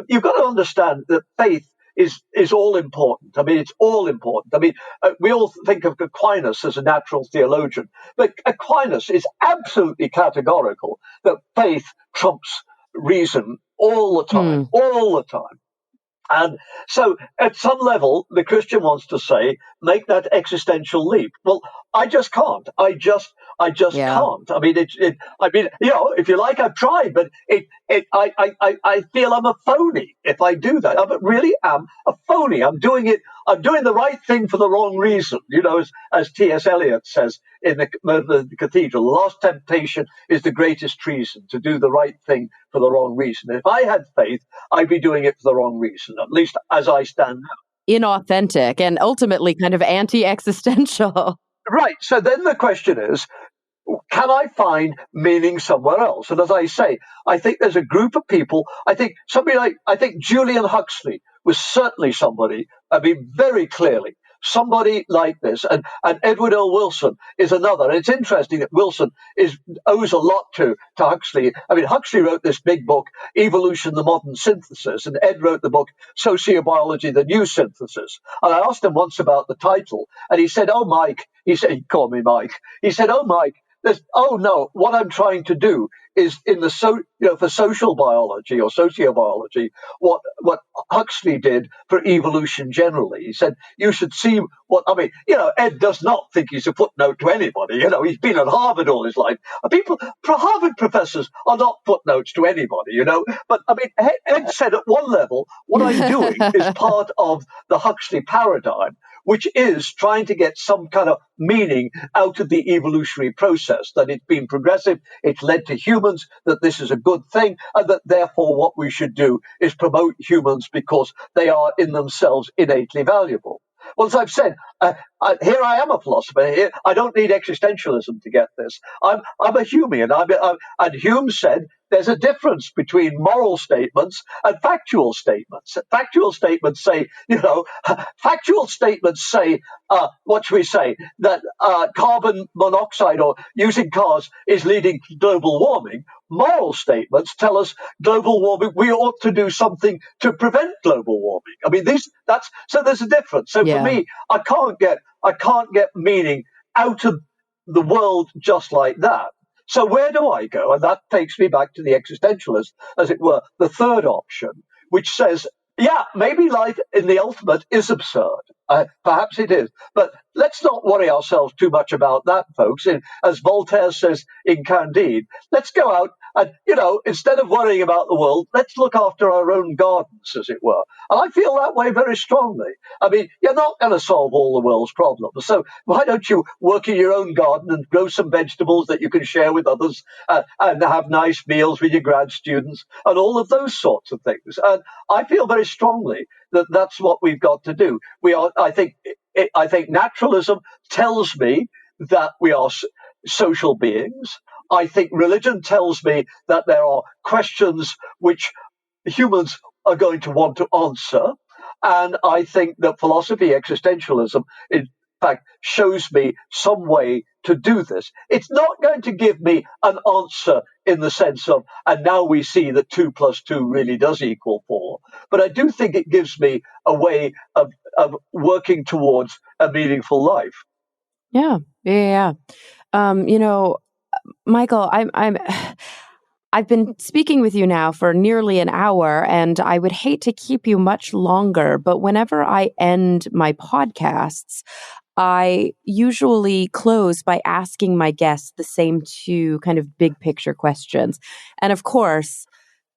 you've got to understand that faith is all important. I mean, it's all important. I mean, we all think of Aquinas as a natural theologian, but Aquinas is absolutely categorical that faith trumps reason all the time, all the time. And so at some level, the Christian wants to say, make that existential leap. Well, I just can't. I just Yeah. can't. I mean, if you like, I've tried, but I feel I'm a phony if I do that. I really am a phony. I'm doing the right thing for the wrong reason. As T.S. Eliot says in the Murder of the Cathedral, the last temptation is the greatest treason, to do the right thing for the wrong reason. If I had faith, I'd be doing it for the wrong reason, at least as I stand now. Inauthentic and ultimately kind of anti-existential. Right. So then the question is, can I find meaning somewhere else? And as I say, I think there's a group of people. I think Julian Huxley was certainly somebody, I mean, very clearly, somebody like this. And Edward L. Wilson is another. And it's interesting that Wilson owes a lot to Huxley. I mean, Huxley wrote this big book, Evolution, the Modern Synthesis, and Ed wrote the book, Sociobiology, the New Synthesis. And I asked him once about the title, and he said, "Oh, Mike," he called me Mike. He said, "Oh, Mike, no, what I'm trying to do is for social biology or sociobiology, what Huxley did for evolution generally." He said, "You should see Ed does not think he's a footnote to anybody. He's been at Harvard all his life. Harvard professors are not footnotes to anybody, But I mean, Ed said at one level, what I'm doing is part of the Huxley paradigm, which is trying to get some kind of meaning out of the evolutionary process, that it's been progressive, it's led to humans, that this is a good thing, and that therefore what we should do is promote humans because they are in themselves innately valuable." Well, as I've said, here I am a philosopher. Here, I don't need existentialism to get this. I'm a Humean. And Hume said there's a difference between moral statements and factual statements. Factual statements say, what should we say? That carbon monoxide or using cars is leading to global warming. Moral statements tell us global warming, we ought to do something to prevent global warming. I mean, so there's a difference. So for me, I can't get meaning out of the world just like that. So where do I go? And that takes me back to the existentialist, as it were, the third option, which says, yeah, maybe life in the ultimate is absurd. Perhaps it is. But let's not worry ourselves too much about that, folks. As Voltaire says in Candide, let's go out and, instead of worrying about the world, let's look after our own gardens, as it were. And I feel that way very strongly. I mean, you're not going to solve all the world's problems. So why don't you work in your own garden and grow some vegetables that you can share with others and have nice meals with your grad students and all of those sorts of things. And I feel very strongly that that's what we've got to do. I think naturalism tells me that we are social beings. I think religion tells me that there are questions which humans are going to want to answer. And I think that philosophy, existentialism, in fact, shows me some way to do this. It's not going to give me an answer in the sense of, and now we see that 2 + 2 really does equal 4. But I do think it gives me a way of working towards a meaningful life. Yeah. Michael, I've been speaking with you now for nearly an hour, and I would hate to keep you much longer, but whenever I end my podcasts, I usually close by asking my guests the same two kind of big picture questions. And of course,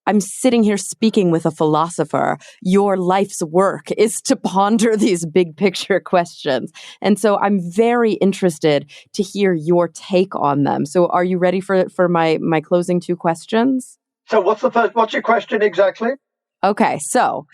I'm sitting here speaking with a philosopher. Your life's work is to ponder these big picture questions. And so I'm very interested to hear your take on them. So are you ready for my closing two questions? So what's your question exactly? Okay, so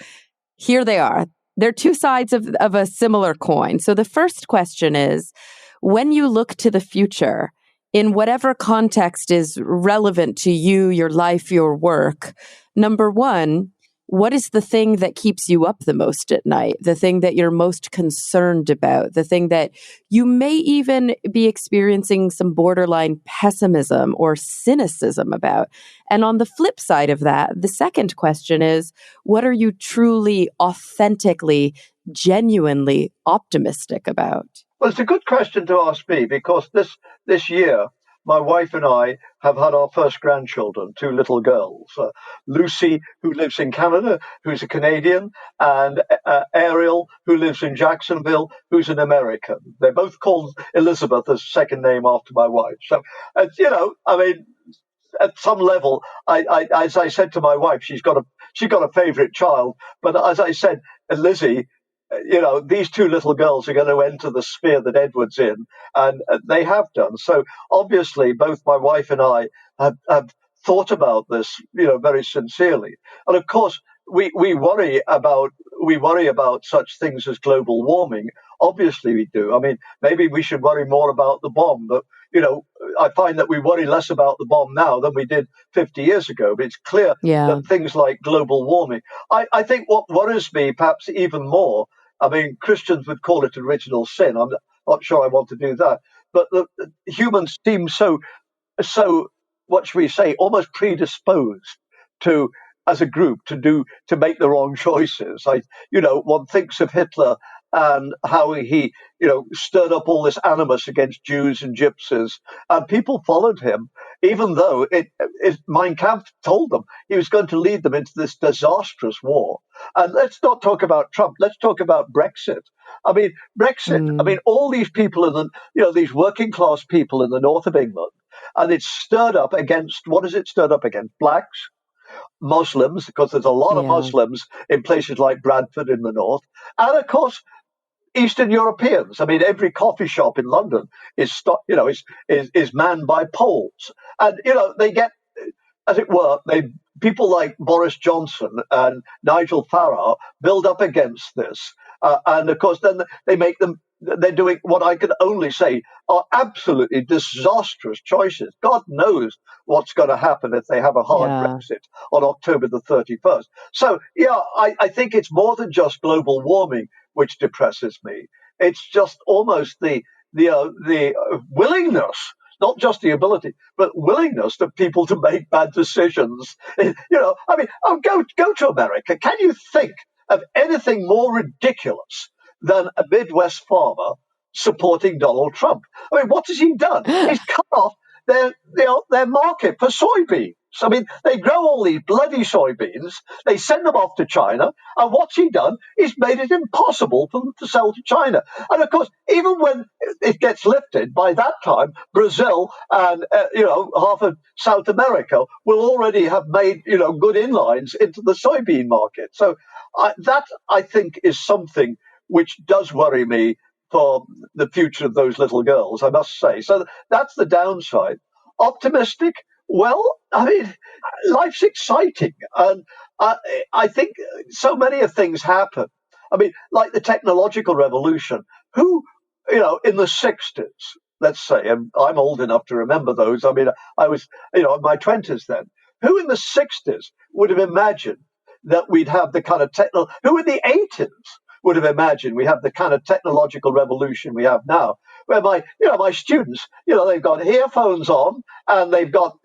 here they are. They're two sides of a similar coin. So the first question is, when you look to the future, in whatever context is relevant to you, your life, your work, number one, what is the thing that keeps you up the most at night? The thing that you're most concerned about? The thing that you may even be experiencing some borderline pessimism or cynicism about? And on the flip side of that, the second question is, what are you truly, authentically, genuinely optimistic about? Well, it's a good question to ask me, because this year my wife and I have had our first grandchildren, two little girls. Lucy, who lives in Canada, who's a Canadian, and Ariel, who lives in Jacksonville, who's an American. They're both called Elizabeth as second name after my wife. So, I mean, at some level, as I said to my wife, she's got a favourite child. But as I said, Lizzie, these two little girls are going to enter the sphere that Edward's in, and they have done. So obviously, both my wife and I have thought about this, very sincerely. And of course, we worry about such things as global warming. Obviously, we do. I mean, maybe we should worry more about the bomb, but I find that we worry less about the bomb now than we did 50 years ago. But it's clear Yeah. that things like global warming. I think what worries me perhaps even more, I mean, Christians would call it original sin. I'm not sure I want to do that. But the humans seem so, what should we say, almost predisposed to, as a group, to make the wrong choices. One thinks of Hitler and how he, stirred up all this animus against Jews and gypsies, and people followed him, even though Mein Kampf told them he was going to lead them into this disastrous war. And let's not talk about Trump. Let's talk about Brexit. I mean, Brexit. I mean, all these people these working class people in the north of England, and it's stirred up against, what is it stirred up against? Blacks, Muslims, because there's a lot of Yeah. Muslims in places like Bradford in the north, and of course Eastern Europeans. I mean, every coffee shop in London is manned by Poles, and they get, as it were, people like Boris Johnson and Nigel Farage build up against this, and of course then they make them. They're doing what I can only say are absolutely disastrous choices. God knows what's going to happen if they have a hard Yeah. Brexit on October the 31st. So, yeah, I think it's more than just global warming which depresses me. It's just almost the willingness, not just the ability, but willingness of people to make bad decisions. I mean, go to America. Can you think of anything more ridiculous than a Midwest farmer supporting Donald Trump? I mean, what has he done? He's cut off their market for soybeans. I mean, they grow all these bloody soybeans, they send them off to China, and what's he done? He's made it impossible for them to sell to China. And of course, even when it gets lifted, by that time, Brazil and half of South America will already have made good inlines into the soybean market. So that, I think, is something which does worry me for the future of those little girls, I must say. So that's the downside. Optimistic? Well, I mean, life's exciting. And I think so many of things happen. I mean, like the technological revolution. Who, in the 60s, let's say, and I'm old enough to remember those. I mean, I was, in my 20s then. Who in the 60s would have imagined that we'd have the kind of who in the 80s would have imagined we have the kind of technological revolution we have now, where my students, they've got earphones on and they've got,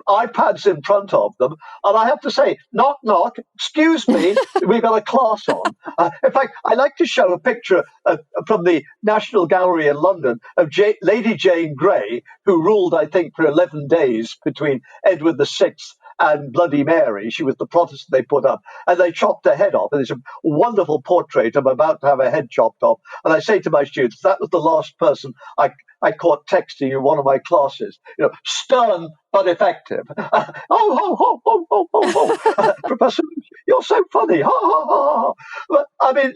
iPads in front of them. And I have to say, knock, knock, excuse me, we've got a class on. In fact, I like to show a picture from the National Gallery in London of Lady Jane Grey, who ruled, I think, for 11 days between Edward VI and Bloody Mary. She was the Protestant they put up, and they chopped her head off. And there's a wonderful portrait. I'm about to have her head chopped off. And I say to my students, that was the last person I caught texting in one of my classes. Stern but effective. Professor, you're so funny. Ha, ha, ha, ha. But I mean,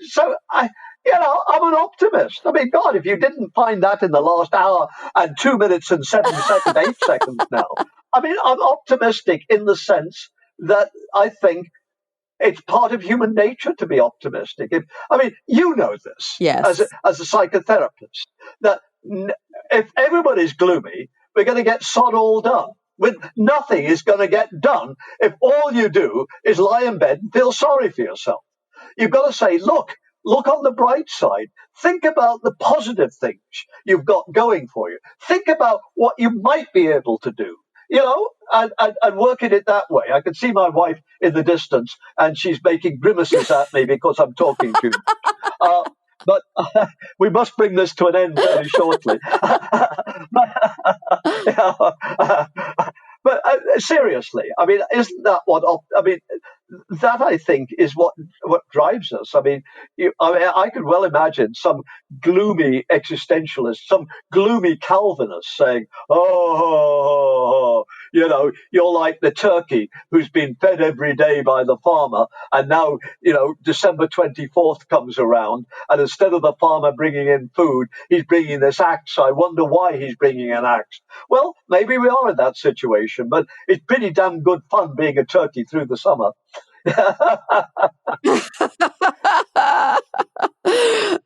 I'm an optimist. I mean, God, if you didn't find that in the last hour and 2 minutes and 8 seconds now, I mean, I'm optimistic in the sense that I think it's part of human nature to be optimistic. You know this Yes. as a psychotherapist, that if everybody's gloomy, we're going to get sod all done. Nothing is going to get done if all you do is lie in bed and feel sorry for yourself. You've got to say, look on the bright side. Think about the positive things you've got going for you. Think about what you might be able to do, and work at it that way. I can see my wife in the distance, and she's making grimaces at me because I'm talking too much. But we must bring this to an end very shortly. But seriously, I mean, isn't that what? I mean, that I think is what drives us. I mean, I could well imagine some gloomy existentialist, some gloomy Calvinist saying, "Oh, you're like the turkey who's been fed every day by the farmer, and now December 24th comes around, and instead of the farmer bringing in food, he's bringing this axe. I wonder why he's bringing an axe." Well, maybe we are in that situation, but it's pretty damn good fun being a turkey through the summer.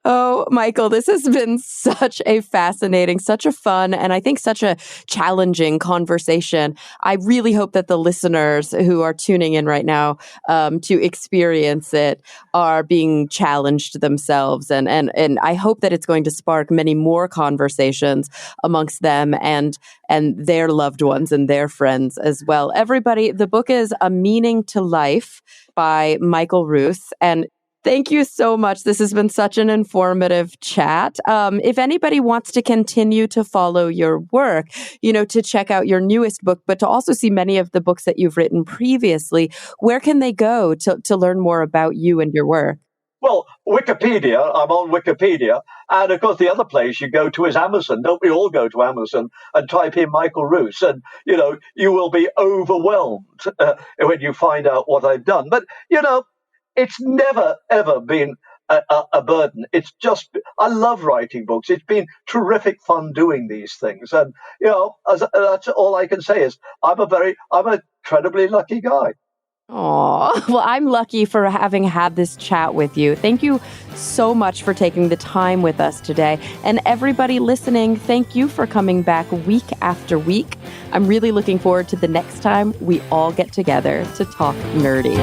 Oh, Michael, this has been such a fascinating, such a fun, and I think such a challenging conversation. I really hope that the listeners who are tuning in right now to experience it are being challenged themselves. And I hope that it's going to spark many more conversations amongst them and their loved ones and their friends as well. Everybody, the book is A Meaning to Life by Michael Ruse. And thank you so much. This has been such an informative chat. If anybody wants to continue to follow your work, to check out your newest book, but to also see many of the books that you've written previously, where can they go to learn more about you and your work? Well, Wikipedia, I'm on Wikipedia. And of course, the other place you go to is Amazon. Don't we all go to Amazon and type in Michael Ruse? And, you will be overwhelmed when you find out what I've done. But, it's never, ever been a burden. It's just, I love writing books. It's been terrific fun doing these things. And, that's all I can say is I'm a incredibly lucky guy. Oh, well, I'm lucky for having had this chat with you. Thank you so much for taking the time with us today. And everybody listening, thank you for coming back week after week. I'm really looking forward to the next time we all get together to talk nerdy.